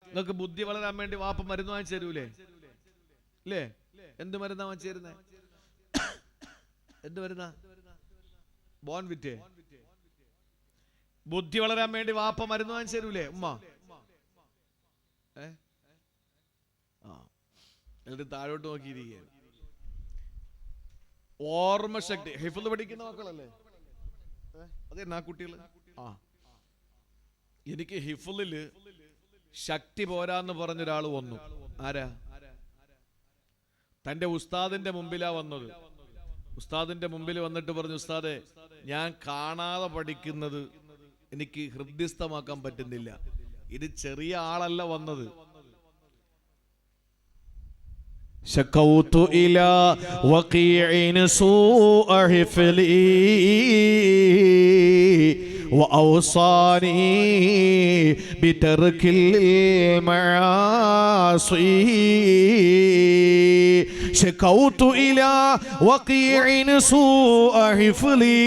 നിങ്ങൾക്ക് ബുദ്ധി വളരാൻ വേണ്ടി വാപ്പ മരുന്ന് വാങ്ങിച്ചു തരൂലേ? ഇല്ലേ? എന്ത് മരുന്നാ വാങ്ങിച്ചു തരുന്നേ? എന്ത് മരുന്നാ? ബോൺവിറ്റേ. ബുദ്ധി വളരാൻ വേണ്ടി വാപ്പ മരുന്ന് വാങ്ങിച്ചു തരൂലേ ഉമ്മ? എന്നിട്ട് താഴോട്ട് നോക്കിയിരിക്കുകയാണ്. ഓർമ്മശക്തി. ഹിഫ്ള് പഠിക്കുന്ന മക്കളല്ലേ അതെ ആ കുട്ടികള്? എനിക്ക് ഹിഫ്ളില് ശക്തി പോരാന്ന് പറഞ്ഞൊരാൾ വന്നു. ആരാ? തന്റെ ഉസ്താദിന്റെ മുമ്പിലാ വന്നത്. ഉസ്താദിന്റെ മുമ്പിൽ വന്നിട്ട് പറഞ്ഞു, ഉസ്താദെ, ഞാൻ കാണാതെ പഠിക്കുന്നത് എനിക്ക് ഹൃദ്യസ്ഥമാക്കാൻ പറ്റുന്നില്ല. ഇത് ചെറിയ ആളല്ല വന്നത്. شكوت إلى وقيع سوء حفظي وأوصاني بترك المعاصي شكوت إلى وقيع سوء حفظي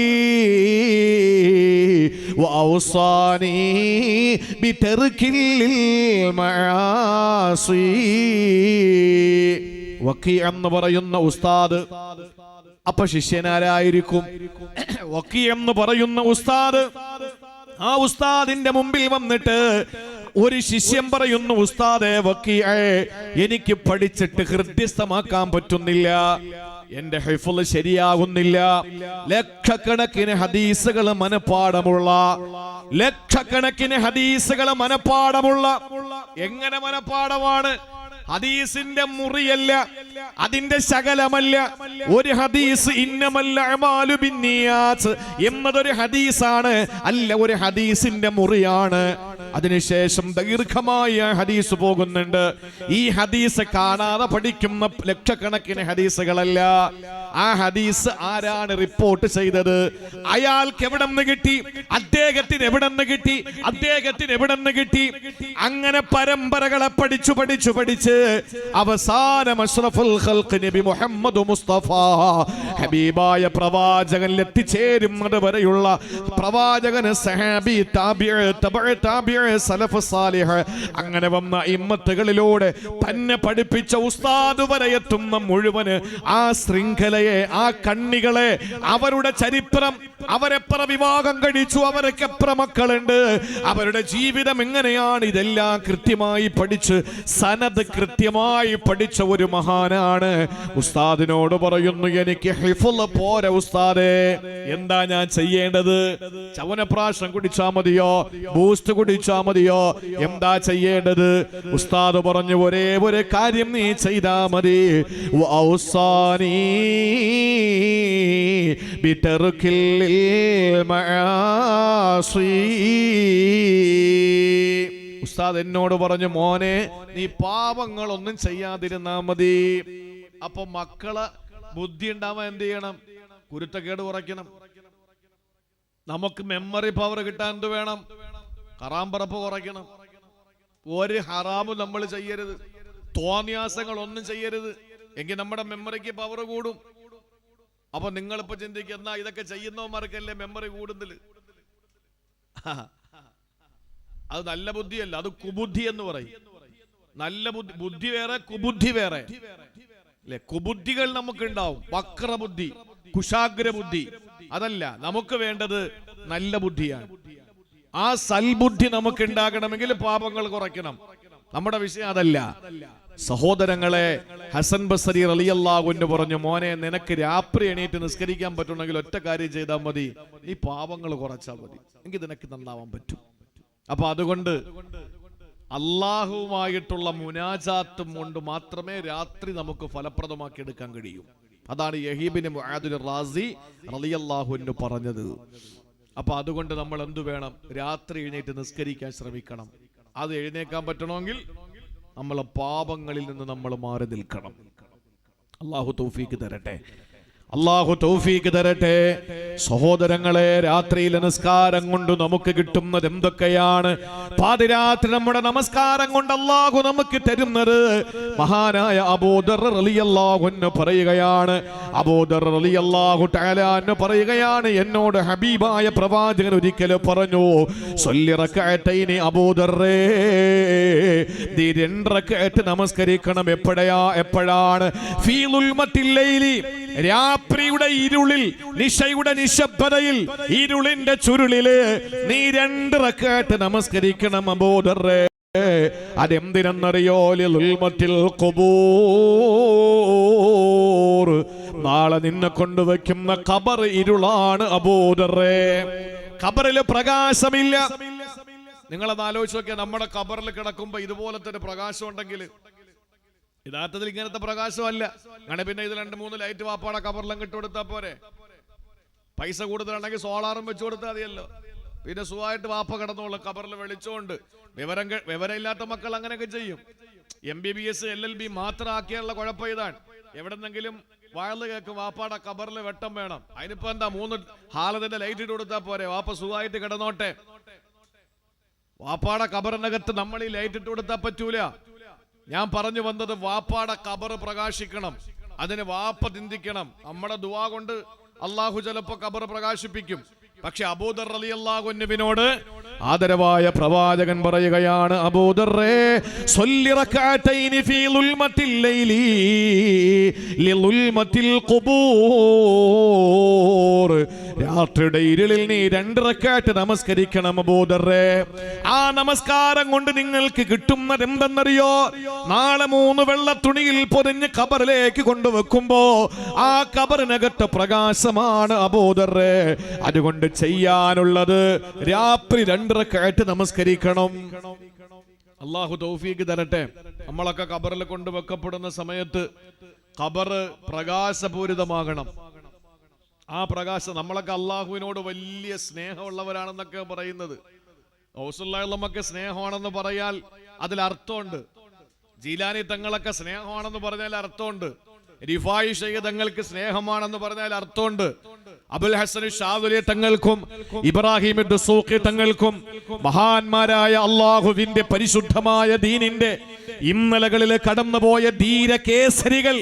وأوصاني بترك المعاصي. വക്കീ എന്ന് പറയുന്ന ഉസ്താദ്. അപ്പൊ ശിഷ്യനാരായിരിക്കും? വക്കീ എന്ന് പറയുന്ന ഉസ്താദ്. ആ ഉസ്താദിന്റെ മുമ്പിൽ വന്നിട്ട് ഒരു ശിഷ്യൻ പറയുന്നു, ഉസ്താദേ, വക്കീഅേ, എനിക്ക് പഠിച്ചിട്ട് ഹൃദ്യസ്ഥമാക്കാൻ പറ്റുന്നില്ല, എന്റെ ഹിഫ്ള് ശരിയാകുന്നില്ല. ലക്ഷക്കണക്കിന് ഹദീസുകൾ മനപ്പാടമുള്ള, ലക്ഷക്കണക്കിന് ഹദീസുകൾ മനപ്പാടമുള്ള. എങ്ങനെ മനപ്പാടമാണ്? ഹദീസിന്റെ മുറിയല്ല, അതിന്റെ ശകലമല്ല. ഒരു ഹദീസ് ഇന്നമൽ അഅ്മാലു ബിന്നിയാത്ത് എന്നതൊരു ഹദീസാണ്, അല്ല ഒരു ഹദീസിന്റെ മുറിയാണ്. അതിനുശേഷം ദീർഘമായ ഹദീസ് പോകുന്നുണ്ട്. ഈ ഹദീസ് കാണാതെ പഠിക്കുന്ന ലക്ഷക്കണക്കിന് ഹദീസുകളല്ല. ആ ഹദീസ് ആരാണ് റിപ്പോർട്ട് ചെയ്തത്? അയാൾക്ക് എവിടെ നിന്ന് കിട്ടി? അദ്ദേഹത്തിന് എവിടെ നിന്ന് കിട്ടി? അദ്ദേഹത്തിന് എവിടെ നിന്ന് കിട്ടി? അങ്ങനെ പരമ്പരകളെ പഠിച്ചു പഠിച്ചു പഠിച്ച് അവസാനം അഷ്റഫുൽ ഖൽഖ് നബി മുഹമ്മദ് മുസ്തഫ ഹബീബായ പ്രവാചകനിൽ എത്തിച്ചേരുന്നത് വരെയുള്ള പ്രവാചകന്, സഹാബി, താബിഈ, തബഉ താബിഈ, സലഫ് സാലിഹ്, അങ്ങനെ വന്ന ഇമ്മത്തുകളിലൂടെ തന്നെ പഠിപ്പിച്ച ഉസ്താദ് വരെ എത്തുന്ന മുഴുവന് ആ ശൃംഖലയെ, ആ കണ്ണികളെ, അവരുടെ ചരിത്രം, അവരെത്ര വിവാഹം കഴിച്ചു, അവർക്ക് എത്ര മക്കളുണ്ട്, അവരുടെ ജീവിതം എങ്ങനെയാണ്, ഇതെല്ലാം കൃത്യമായി പഠിച്ച് സനദ് കൃത്യമായി പഠിച്ച ഒരു മഹാനാണ്. ഉസ്താദിനോട് പറയുന്നു, എനിക്ക് ഹിഫ്ള് പോരാ ഉസ്താദേ, എന്താ ഞാൻ ചെയ്യേണ്ടത്? ചവനപ്രാശം കുടിച്ചാ മതിയോ? ബൂസ്റ്റ് കുടിച്ചാ മതിയോ? എന്താ ചെയ്യേണ്ടത്? ഉസ്താദ് പറഞ്ഞു, ഒരേ ഒരു കാര്യം നീ ചെയ്താ മതി. ഔസാനി ബിതർക്കിൽ മആസി. ഉസ്താദ് എന്നോട് പറഞ്ഞു, മോനെ, നീ പാപങ്ങളൊന്നും ചെയ്യാതിരുന്നാ മതി. അപ്പൊ മക്കളെ ബുദ്ധി ഉണ്ടാവാൻ എന്ത് ചെയ്യണം? കുരുത്തക്കേട് കുറയ്ക്കണം. നമുക്ക് മെമ്മറി പവർ കിട്ടാൻ എന്ത് വേണം? ഹറാംപറപ്പ് കുറയ്ക്കണം. ഒരു ഹറാമും നമ്മൾ ചെയ്യരുത്, തോന്നിയാസങ്ങൾ ഒന്നും ചെയ്യരുത്. എങ്കിൽ നമ്മുടെ മെമ്മറിക്ക് പവർ കൂടും. അപ്പൊ നിങ്ങളിപ്പോ ചിന്തിക്കുക, എന്നാ ഇതൊക്കെ ചെയ്യുന്നവന്മാർക്കല്ലേ മെമ്മറി കൂടുന്നില്ല? അത് നല്ല ബുദ്ധിയല്ല, അത് കുബുദ്ധി എന്ന് പറയും. നല്ല ബുദ്ധി, ബുദ്ധി വേറെ, കുബുദ്ധി വേറെ അല്ലെ? കുബുദ്ധികൾ നമുക്ക് ഉണ്ടാവും, വക്രബുദ്ധി, കുശാഗ്ര ബുദ്ധി. അതല്ല നമുക്ക് വേണ്ടത്, നല്ല ബുദ്ധിയാണ്. ആ സൽബുദ്ധി നമുക്ക് ഉണ്ടാകണമെങ്കിൽ പാപങ്ങൾ കുറയ്ക്കണം. നമ്മുടെ വിഷയം അതല്ല. സഹോദരങ്ങളെ, ഹസൻ ബസരി റളിയല്ലാഹു അൻഹു പറഞ്ഞു, മോനെ, നിനക്ക് രാത്രി എണീറ്റ് നിസ്കരിക്കാൻ പറ്റണമെങ്കിൽ ഒറ്റ കാര്യം ചെയ്താൽ മതി, നീ പാപങ്ങൾ കുറച്ചാൽ മതി, എങ്കിൽ നിനക്ക് നന്നാവാൻ പറ്റും. അപ്പൊ അതുകൊണ്ട് അള്ളാഹുവുമായിട്ടുള്ള മുനാജാത്തും കൊണ്ട് മാത്രമേ രാത്രി നമുക്ക് ഫലപ്രദമാക്കി എടുക്കാൻ കഴിയൂ. അതാണ് യഹീബിന് മുആദുൽ റാസി റളിയല്ലാഹു അൻഹു പറഞ്ഞത്. അപ്പൊ അതുകൊണ്ട് നമ്മൾ എന്തു വേണം? രാത്രി എഴുന്നേറ്റ് നിസ്കരിക്കാൻ ശ്രമിക്കണം. അത് എഴുന്നേക്കാൻ പറ്റണമെങ്കിൽ നമ്മളെ പാപങ്ങളിൽ നിന്ന് നമ്മൾ മാറി നിൽക്കണം. അള്ളാഹു തൗഫീക്ക് തരട്ടെ. അള്ളാഹു തൗഫീഖ് തരട്ടെ. സഹോദരങ്ങളെ, രാത്രിയിലെ നിസ്കാരം കൊണ്ട് നമുക്ക് കിട്ടുന്നത് എന്തൊക്കെയാണ്? പാതിരാത്രി നമ്മുടെ നമസ്കാരം കൊണ്ട് അള്ളാഹു നമുക്ക് തരുന്നത്. മഹാനായ അബൂദർ റളിയല്ലാഹു അൻഹു പറയുകയാണ്, അബൂദർ റളിയല്ലാഹു തആല അൻഹു പറയുകയാണ്, എന്നോട് ഹബീബായ പ്രവാചകൻ ഒരിക്കൽ പറഞ്ഞു, സ്വല്ലി റക്അത്തൈനി അബൂദറേ, നീ 2 റക്അത്ത് നമസ്കരിക്കണം. എപ്പോഴാണ്? ഫീ ളുൽമത്തിൽ ലൈലി, രാത്രിയുടെ ഇരുളിൽ, നിശയുടെ നിശബ്ദതയിൽ, ഇരുളിന്റെ ചുരുളില് നീ 2 റക്അത്ത് നമസ്കരിക്കണം അബൂദറേ. അതെന്തിനെന്നറിയോ? ലിൽമത്തിൽ ഖുബൂർ, നാളെ നിന്നെ കൊണ്ടുവയ്ക്കുന്ന ഖബർ ഇരുളാണ് അബൂദറേ. ഖബറില് പ്രകാശമില്ല. നിങ്ങളത് ആലോചിച്ച് നോക്കിയാൽ, നമ്മുടെ ഖബറിൽ കിടക്കുമ്പോ ഇതുപോലത്തെ ഒരു പ്രകാശം ഉണ്ടെങ്കിൽ, യഥാർത്ഥത്തിൽ ഇങ്ങനത്തെ പ്രകാശമല്ല. അങ്ങനെ പിന്നെ ഇത് 2-3 ലൈറ്റ് വാപ്പാടെ ഖബറിലും കിട്ടുകൊടുത്താൽ പോരെ? പൈസ കൂടുതലുണ്ടെങ്കിൽ സോളാറും വെച്ചു കൊടുത്താൽ മതിയല്ലോ. പിന്നെ സുഖമായിട്ട് വാപ്പ കിടന്നോളൂ ഖബറിൽ വെളിച്ചോണ്ട്. വിവരമില്ലാത്ത മക്കൾ അങ്ങനെയൊക്കെ ചെയ്യും. MBBS LLB മാത്രം ആക്കിയുള്ള കുഴപ്പം ഇതാണ്. എവിടെന്നെങ്കിലും വയല് കേൾക്കും, വാപ്പാടെ ഖബറിൽ വെട്ടം വേണം. അതിനിപ്പോ എന്താ, 3 ഹാലത്തിന്റെ ലൈറ്റ് ഇട്ട് കൊടുത്താൽ പോരെ? വാപ്പ സുഖമായിട്ട് കിടന്നോട്ടെ. വാപ്പാടെ ഖബറിനകത്ത് നമ്മൾ ഈ ലൈറ്റ് ഇട്ട് കൊടുത്താൽ പറ്റൂല. ഞാൻ പറഞ്ഞു വന്നത്, വാപ്പാടെ ഖബർ പ്രകാശിക്കണം. അതിന് വാപ്പ ചിന്തിക്കണം. നമ്മുടെ ദുആ കൊണ്ട് അള്ളാഹു ചിലപ്പോ ഖബർ പ്രകാശിപ്പിക്കും. പക്ഷെ അബൂദർ റളിയല്ലാഹു അൻഹുവിനോട് ആദരവായ പ്രവാചകൻ പറയുകയാണ്, അബൂദറേ, സ്വല്ലി റക്അത്തൈനി ഫീ ളുൽമത്തിൽ ലൈലി ലിളുൽമത്തിൽ ഖുബൂർ, രാത്രിയുടെ ഇരുളിൽ നീ 2 റക്അത്ത് നമസ്കരിക്കണം അബൂദറേ. ആ നമസ്കാരം കൊണ്ട് നിങ്ങൾക്ക് കിട്ടുന്നത് എന്തെന്നറിയോ? നാളെ 3 വെള്ള തുണിയിൽ പൊതിഞ്ഞ് ഖബറിലേക്ക് കൊണ്ടുവെക്കുമ്പോ ആ ഖബറിനകത്ത് പ്രകാശമാണ് അബൂദറേ. അതുകൊണ്ട് ചെയ്യാനുള്ളത് രാത്രി 2 റക്അത്ത് നമസ്കരിക്കണം. അല്ലാഹു തൗഫീഖ് തരട്ടെ. നമ്മളൊക്കെ ഖബറിൽ കൊണ്ടുവെക്കപ്പെടുന്ന സമയത്ത് ഖബർ പ്രകാശപൂരിതമാകണം. ആ പ്രകാശം, നമ്മളൊക്കെ അള്ളാഹുവിനോട് വലിയ സ്നേഹമുള്ളവരാണെന്നൊക്കെ പറയുന്നത്. ഔസുല്ലാഹുള്ളമൊക്കെ സ്നേഹമാണെന്ന് പറയാൽ അതിൽ അർത്ഥമുണ്ട്. ജീലാനി തങ്ങളൊക്കെ സ്നേഹമാണെന്ന് പറഞ്ഞാൽ അർത്ഥമുണ്ട്. റിഫായി ശൈഖ് തങ്ങൾക്ക് സ്നേഹമാണെന്ന് പറഞ്ഞാൽ അർത്ഥമുണ്ട്. അബുൽ ഹസൻ ഷാദുലി തങ്ങൾക്കും ഇബ്രാഹിം ദുസൂഖി തങ്ങൾക്കും മഹാന്മാരായ അള്ളാഹുവിന്റെ പരിശുദ്ധമായ ദീനിന്റെ ഇന്നലകളിൽ കടന്നുപോയ ധീരകേസരികൾ,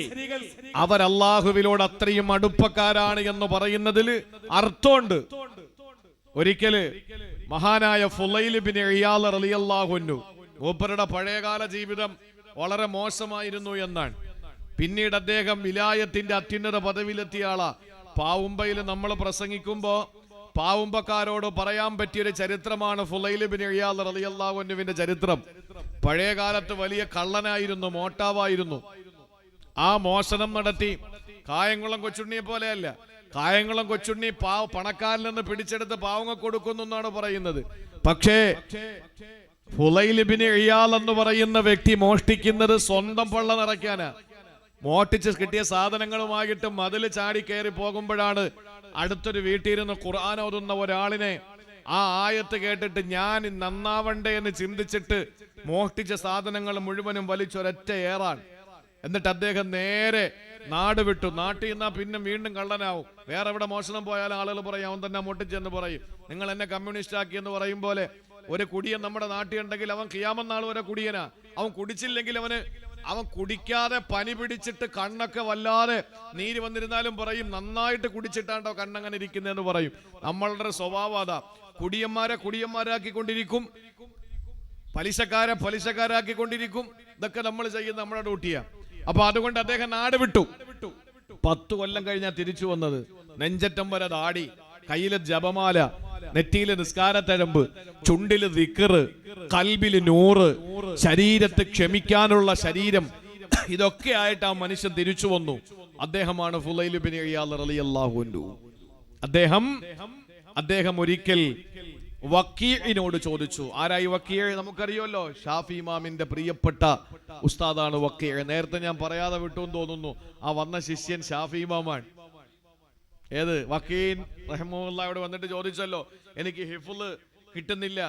അവർ അള്ളാഹുവിനോട് അത്രയും അടുപ്പക്കാരാണ് എന്ന് പറയുന്നതിൽ അർത്ഥമുണ്ട്. ഒരിക്കല് മഹാനായ ഫുളൈൽ ഇബ്നു ഇയാദ് റളിയല്ലാഹു അൻഹു, മൂപ്പരുടെ പഴയകാല ജീവിതം വളരെ മോശമായിരുന്നു എന്നാണ്. പിന്നീട് അദ്ദേഹം വിലായത്തിന്റെ അത്യുന്നത പദവിയിലെത്തിയ ആളാ. പാവുമ്പയിൽ നമ്മൾ പ്രസംഗിക്കുമ്പോ പാവുമ്പക്കാരോട് പറയാൻ പറ്റിയൊരു ചരിത്രമാണ് ഫുളൈൽ ഇബ്നു ഇയാദ് റളിയല്ലാഹു അൻഹുവിന്റെ ചരിത്രം. പഴയ കാലത്ത് വലിയ കള്ളനായിരുന്നു, മോട്ടാവായിരുന്നു. ആ മോഷണം നടത്തി കായംകുളം കൊച്ചുണ്ണിയെ പോലെയല്ല. കായംകുളം കൊച്ചുണ്ണി പണക്കാരിൽ നിന്ന് പിടിച്ചെടുത്ത് പാവങ്ങ കൊടുക്കുന്നു എന്നാണ് പറയുന്നത്. പക്ഷേ ഫുളൈൽ ഇബ്നു ഇയാദ് എന്ന് പറയുന്ന വ്യക്തി മോഷ്ടിക്കുന്നത് സ്വന്തം പള്ള നിറയ്ക്കാനാ. മോഷ്ടിച്ച് കിട്ടിയ സാധനങ്ങളുമായിട്ട് മതിൽ ചാടി കയറി പോകുമ്പോഴാണ് അടുത്തൊരു വീട്ടിലിരുന്ന് ഖുർആൻ ഓതുന്ന ഒരാളിനെ ആ ആയത്ത് കേട്ടിട്ട് ഞാൻ നന്നാവണ്ടേ എന്ന് ചിന്തിച്ചിട്ട് മോഷ്ടിച്ച സാധനങ്ങൾ മുഴുവനും വലിച്ചൊരൊറ്റ ഏറാൻ. എന്നിട്ട് അദ്ദേഹം നേരെ നാട് വിട്ടു. നാട്ടിൽ നിന്നാ പിന്നെ വീണ്ടും കള്ളനാവും. വേറെ എവിടെ മോഷണം പോയാലും ആളുകൾ പറയും അവൻ തന്നെ മോട്ടിച്ചെന്ന് പറയും. നിങ്ങൾ എന്നെ കമ്മ്യൂണിസ്റ്റ് ആക്കി എന്ന് പറയും പോലെ ഒരു കുടിയൻ നമ്മുടെ നാട്ടിൽ ഉണ്ടെങ്കിൽ അവൻ ഖിയാമത്ത് നാൾ വരെ കുടിയനാ. അവൻ കുടിച്ചില്ലെങ്കിൽ അവൻ കുടിക്കാതെ പനി പിടിച്ചിട്ട് കണ്ണൊക്കെ വല്ലാതെ നീര് വന്നിരുന്നാലും പറയും നന്നായിട്ട് കുടിച്ചിട്ടാണ്ടോ കണ്ണങ്ങനെ ഇരിക്കുന്നതെന്ന് പറയും. നമ്മളുടെ സ്വഭാവം അതാ. കുടിയന്മാരെ കുടിയന്മാരാക്കിക്കൊണ്ടിരിക്കും, പലിശക്കാരെ പലിശക്കാരാക്കിക്കൊണ്ടിരിക്കും. ഇതൊക്കെ നമ്മൾ ചെയ്യുന്ന നമ്മുടെ ഡ്യൂട്ടിയാ. അപ്പൊ അതുകൊണ്ട് അദ്ദേഹം നാട് വിട്ടു. 10 കൊല്ലം കഴിഞ്ഞാൽ തിരിച്ചു വന്നത്. നെഞ്ചറ്റം വരെ ദാടി, കയ്യില് ജപമാല, നെറ്റിയില് നിസ്കാരത്തഴമ്പ്, ചുണ്ടില് ദിക്റ്, കൽബില് നൂറ്, ശരീരത്തെ ക്ഷമിക്കാനുള്ള ശരീരം, ഇതൊക്കെ ആയിട്ട് ആ മനുഷ്യൻ തിരിച്ചു വന്നു. അദ്ദേഹമാണ് ഫുളൈൽ ഇബ്നു ഇയാദ് റളിയല്ലാഹു അൻഹു. അദ്ദേഹം ഒരിക്കൽ വക്കീഇനോട് ചോദിച്ചു. ആരായി വക്കീഅ്? നമുക്കറിയുമല്ലോ, ഷാഫി ഇമാമിന്റെ പ്രിയപ്പെട്ട ഉസ്താദാണ് വക്കീഅ്. നേരത്തെ ഞാൻ പറയാതെ വിട്ടു എന്ന് തോന്നുന്നു. ആ വന്ന ശിഷ്യൻ ഷാഫി ഇമാമാണ്. ഏത് വക്കീൻ റഹ്മത്തുള്ളാഹിയോട് വന്നിട്ട് ചോദിച്ചല്ലോ, എനിക്ക് ഹിഫ്ള് കിട്ടുന്നില്ല,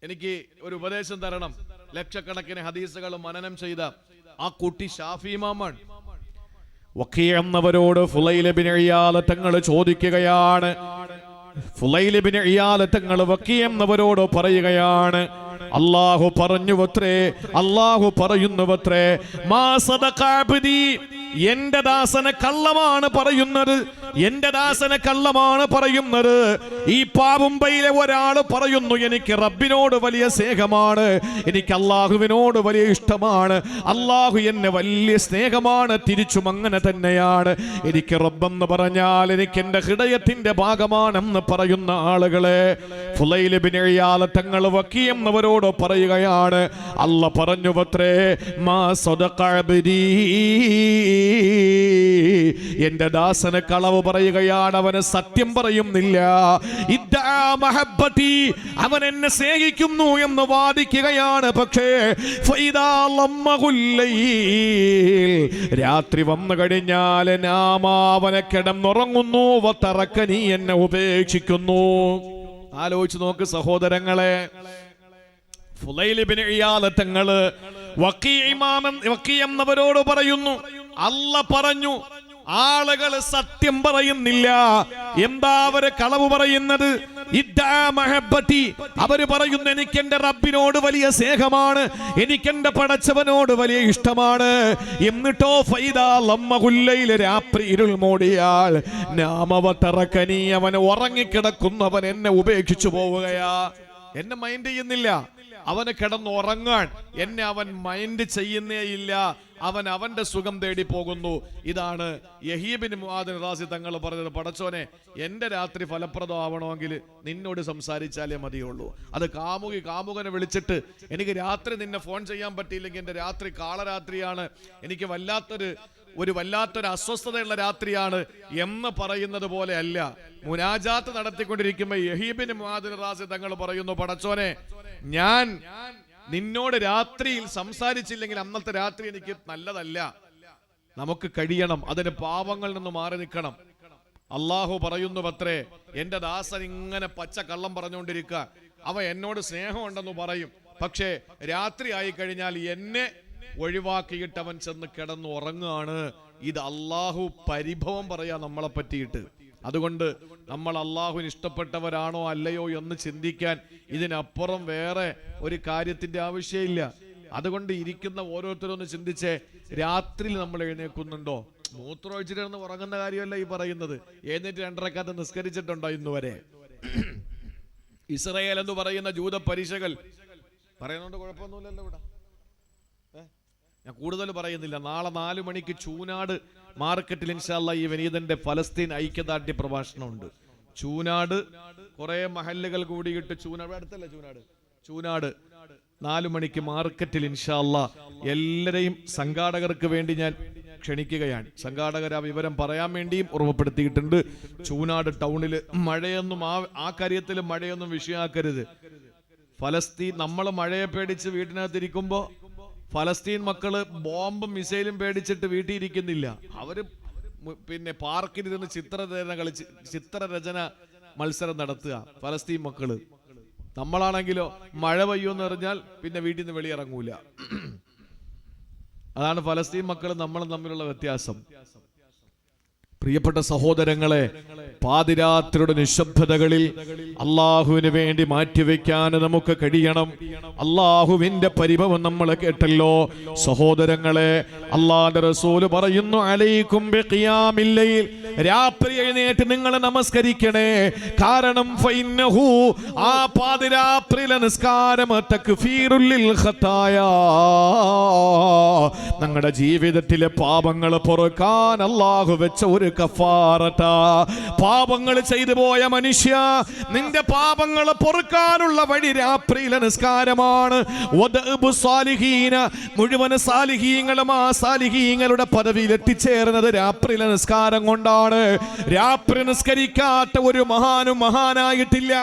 എനിക്ക് ഒരു ഉപദേശം തരണം. ലക്ഷക്കണക്കിന് ഹദീസുകൾ മനനം ചെയ്ത ആ കുട്ടി ഷാഫി ഇമാമാണ്. വക്കീ എന്നവരോട് ഫുളൈൽ ഇബ്നു ഇയാദ് തങ്ങൾ ചോദിക്കുകയാണ്. ഫുളൈൽ ഇബ്നു ഇയാദ് തങ്ങൾ വക്കീ എന്നവരോട് പറയുകയാണ്, അല്ലാഹു പറഞ്ഞുവത്രേ, അല്ലാഹു പറയുന്നുവത്രേ, മാ സദഖ അബ്ദി, എന്റെ ദാസനെ കള്ളമാണ് പറയുന്നത്, എന്റെ ദാസനെ കള്ളമാണ് പറയുന്നത്. ഈ പാവുമ്പയിലെ ഒരാൾ പറയുന്നു, എനിക്ക് റബ്ബിനോട് വലിയ സ്നേഹമാണ്, എനിക്ക് അള്ളാഹുവിനോട് വലിയ ഇഷ്ടമാണ്, അള്ളാഹു എന്നെ വലിയ സ്നേഹമാണ്, തിരിച്ചും അങ്ങനെ തന്നെയാണ്. എനിക്ക് റബ്ബെന്ന് പറഞ്ഞാൽ എനിക്ക് എന്റെ ഹൃദയത്തിന്റെ ഭാഗമാണെന്ന് പറയുന്ന ആളുകളെ ഫുളൈൽ ഇബ്നു ഇയാദ് തങ്ങൾ വക്കീ എന്നവരോട് പറയുകയാണ്, അല്ലാഹ് പറഞ്ഞുവത്രേ, മാ സദഖ അബ്ദി, എന്റെ ദാസന് കളവ് പറയുകയാണ്, അവന് സത്യം പറയുന്നില്ല. ഇദ്ദാ മഹബ്ബതി, അവൻ എന്നെ സ്നേഹിക്കുന്നു എന്ന് വാദിക്കുകയാണ്. പക്ഷേ ഫൈദാ ലമ്മഹുൽ ലൈൽ, രാത്രി വന്നു കഴിഞ്ഞാൽ നാമാവനെ കിടന്നുറങ്ങുന്നു, വതറക്കനി, എന്നെ ഉപേക്ഷിക്കുന്നു. ആലോചിച്ച് നോക്ക് സഹോദരങ്ങളെ, ഫുളൈൽ ഇബ്നു ഇയാദ് തങ്ങള് വക്കീ എന്നവരോട് പറയുന്നു, അല്ലാഹ് പറഞ്ഞു ആളുകൾ സത്യം പറയുന്നില്ല. എന്താ അവര് കളവ് പറയുന്നത്? ഇദ്ദാ മഹബ്ബതി, അവര് പറയുന്നു എനിക്ക് എന്റെ റബ്ബിനോട് വലിയ സ്നേഹമാണ്, എനിക്ക് എന്റെ പടച്ചവനോട് വലിയ ഇഷ്ടമാണ്. എന്നിട്ടോ ഫൈദാ ലമ്മഹുൽ ലൈൽ, രാത്രി ഇരുൾ മൂടിയാൽ നാമവതറക്കനി, അവൻ ഉറങ്ങിക്കിടക്കുന്നവൻ എന്നെ ഉപേക്ഷിച്ചു പോവുകയാ, എന്നെ മൈൻഡ് ചെയ്യുന്നില്ല. അവന് കിടന്നുറങ്ങാൻ എന്നെ അവൻ മൈൻഡ് ചെയ്യുന്നേയില്ല, അവൻ അവന്റെ സുഖം തേടി പോകുന്നു. ഇതാണ് യഹ്യ ഇബ്നു മുആദ് റാസി തങ്ങൾ പറഞ്ഞത്, പടച്ചോനെ എന്റെ രാത്രി ഫലപ്രദമാവണമെങ്കിൽ നിന്നോട് സംസാരിച്ചാലേ മതിയുള്ളൂ. അത് കാമുകനെ വിളിച്ചിട്ട് എനിക്ക് രാത്രി നിന്നെ ഫോൺ ചെയ്യാൻ പറ്റിയില്ലെങ്കിൽ എന്റെ രാത്രി കാളരാത്രിയാണ്, എനിക്ക് വല്ലാത്തൊരു അസ്വസ്ഥതയുള്ള രാത്രിയാണ് എന്ന് പറയുന്നത് പോലെ അല്ല. മുനാജാത്ത് നടത്തിക്കൊണ്ടിരിക്കുമ്പോൾ യഹ്യ ഇബ്നു മുആദ് റാസി തങ്ങൾ പറയുന്നു, പടച്ചോനെ ഞാൻ നിന്നോട് രാത്രിയിൽ സംസാരിച്ചില്ലെങ്കിൽ അന്നത്തെ രാത്രി എനിക്ക് നല്ലതല്ല, നമുക്ക് കഴിയണം, അതിന് പാവങ്ങളിൽ നിന്ന് മാറി നിൽക്കണം. അള്ളാഹു പറയുന്നു പത്രേ, എന്റെ ദാസൻ ഇങ്ങനെ പച്ച കള്ളം പറഞ്ഞുകൊണ്ടിരിക്കുക, അവ എന്നോട് സ്നേഹമുണ്ടെന്ന് പറയും, പക്ഷേ രാത്രി ആയി കഴിഞ്ഞാൽ എന്നെ ഒഴിവാക്കിയിട്ട് അവൻ ചെന്ന് കിടന്നു ഉറങ്ങുകയാണ്. ഇത് അള്ളാഹു പരിഭവം പറയാ നമ്മളെ പറ്റിയിട്ട്. അതുകൊണ്ട് നമ്മൾ അള്ളാഹുവിന് ഇഷ്ടപ്പെട്ടവരാണോ അല്ലയോ എന്ന് ചിന്തിക്കാൻ ഇതിനപ്പുറം വേറെ ഒരു കാര്യത്തിന്റെ ആവശ്യമില്ല. അതുകൊണ്ട് ഇരിക്കുന്ന ഓരോരുത്തരൊന്ന് ചിന്തിച്ചേ, രാത്രിയിൽ നമ്മൾ എഴുന്നേൽക്കുന്നുണ്ടോ? മൂത്രമൊഴിച്ചിട്ട് ഉറങ്ങുന്ന കാര്യമല്ല ഈ പറയുന്നത്. എഴുന്നേറ്റ് 2 റക്അത്ത് നിസ്കരിച്ചിട്ടുണ്ടോ ഇന്ന് വരെ? ഇസ്രായേൽ എന്ന് പറയുന്ന ജൂത പരീക്ഷകൾ പറയുന്നുണ്ട്, കുഴപ്പമൊന്നുമില്ലല്ലോ ഇവിടെ. ഞാൻ കൂടുതൽ പറയുന്നില്ല. നാളെ 4 മണിക്ക് ചൂനാട് മാർക്കറ്റിൽ ഇൻഷാ അല്ലാഹ് ഈ വിനീതന്റെ ഫലസ്തീൻ ഐക്യദാർഢ്യ പ്രഭാഷണമുണ്ട്. ചൂനാട് കുറെ മഹല്ലുകൾ കൂടിയിട്ട്, ചൂനാട് അടുത്തല്ല, ചൂനാട് 4 മണിക്ക് മാർക്കറ്റിൽ ഇൻഷാ അല്ലാഹ് എല്ലാരെയും സംഘാടകർക്ക് വേണ്ടി ഞാൻ ക്ഷണിക്കുകയാണ്. സംഘാടകർ ആ വിവരം പറയാൻ വേണ്ടിയും ഓർമ്മപ്പെടുത്തിയിട്ടുണ്ട്. ചൂനാട് ടൗണിൽ മഴയൊന്നും ആ കാര്യത്തിൽ മഴയൊന്നും വിഷയമാക്കരുത്. ഫലസ്തീൻ, നമ്മൾ മഴയെ പേടിച്ച് വീട്ടിനകത്തിരിക്കുമ്പോ ഫലസ്തീൻ മക്കള് ബോംബും മിസൈലും പേടിച്ചിട്ട് വീട്ടിൽ ഇരിക്കുന്നില്ല. അവര് പിന്നെ പാർക്കിലിരുന്ന് ചിത്രരചന മത്സരം നടത്തുക ഫലസ്തീൻ മക്കള്. നമ്മളാണെങ്കിലോ മഴ പെയ്യുമെന്ന് പറഞ്ഞാൽ പിന്നെ വീട്ടിൽ നിന്ന് വെളിയിറങ്ങൂല. അതാണ് ഫലസ്തീൻ മക്കളും നമ്മളും തമ്മിലുള്ള വ്യത്യാസം. പ്രിയപ്പെട്ട സഹോദരങ്ങളെ, പാതിരാത്രിയുടെ നിശബ്ദതകളിൽ അള്ളാഹുവിന് വേണ്ടി മാറ്റിവെക്കാൻ നമുക്ക് കഴിയണം. അള്ളാഹുവിന്റെ പരിഭവം നമ്മൾ കേട്ടല്ലോ സഹോദരങ്ങളെ. അള്ളാഹുവിന്റെ റസൂല് പറയുന്നു, അലൈക്കും ബിഖിയാമിൽ ലൈൽ, രാത്രി എഴുന്നേറ്റ് നിങ്ങൾ നമസ്കരിക്കണേ. കാരണം ഫഇന്നഹു, ആ പാതിരാത്രിയിലെ നിസ്കാരം തക്ഫീറുൽ ലിൽ ഖതായാ, നിങ്ങളുടെ ജീവിതത്തിലെ പാപങ്ങൾ പൊറുക്കാൻ അള്ളാഹു വെച്ച ഒരു കഫാറത. പാപങ്ങൾ ചെയ്തു പോയ മനുഷ്യ, നിന്റെ പാപങ്ങൾ പൊറുക്കാനുള്ള വഴി രാത്രിയിലെ നിസ്കാരമാണ്. മുഴുവൻ സാലിഹീങ്ങളും ആ സാലിഹീങ്ങളുടെ പദവിയിൽ എത്തിച്ചേർന്നത് രാത്രിയിലെ നിസ്കാരം കൊണ്ടാണ്. രാത്രി നിസ്കരിക്കാത്ത ഒരു മഹാനും മഹാനായിട്ടില്ല.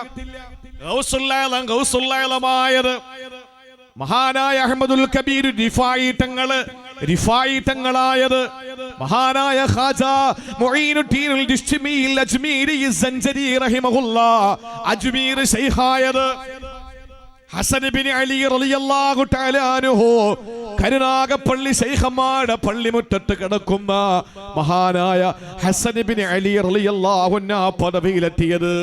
ഗൗസുല്ലായമായത് മഹാനായ അഹ്മദുൽ കബീർ റിഫായി തങ്ങളായത് മഹാനായ ഖാജാ മുഈനുദ്ദീൻ അൽ അജ്മീരി സഞ്ചരി റഹിമഹുല്ലാഹ് അജ്മീർ ശൈഖായത് ഹസൻ ഇബ്നു അലി റളിയല്ലാഹു തആല അൻഹു കരുനാഗപ്പള്ളി ശൈഖന്മാരുടെ പള്ളിമുറ്റത്ത് കിടക്കുന്ന മഹാനായ ഹസൻ ഇബ്നു അലി റളിയല്ലാഹു അൻഹു ആ പദവിയിലെത്തിയത്.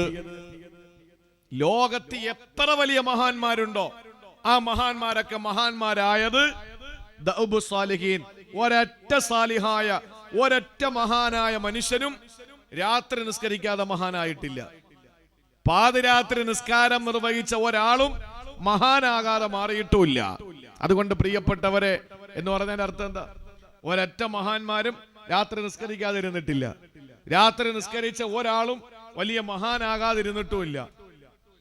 ലോകത്ത് എത്ര വലിയ മഹാന്മാരുണ്ടോ ആ മഹാന്മാരൊക്കെ മഹാന്മാരായത് ദഅബു സാലിഹീൻ. ഒരൊറ്റ സാലിഹായ ഒരൊറ്റ മഹാനായ മനുഷ്യനും രാത്രി നിസ്കരിക്കാതെ മഹാനായിട്ടില്ല. പാതിരാത്രി നിസ്കാരം നിർവഹിച്ച ഒരാളും മഹാനാകാതെ മാറിയിട്ടുമില്ല. അതുകൊണ്ട് പ്രിയപ്പെട്ടവരെ എന്ന് പറഞ്ഞതിന്റെ അർത്ഥം എന്താ? ഒരൊറ്റ മഹാന്മാരും രാത്രി നിസ്കരിക്കാതിരുന്നിട്ടില്ല. രാത്രി നിസ്കരിച്ച ഒരാളും വലിയ മഹാനാകാതിരുന്നിട്ടുമില്ല.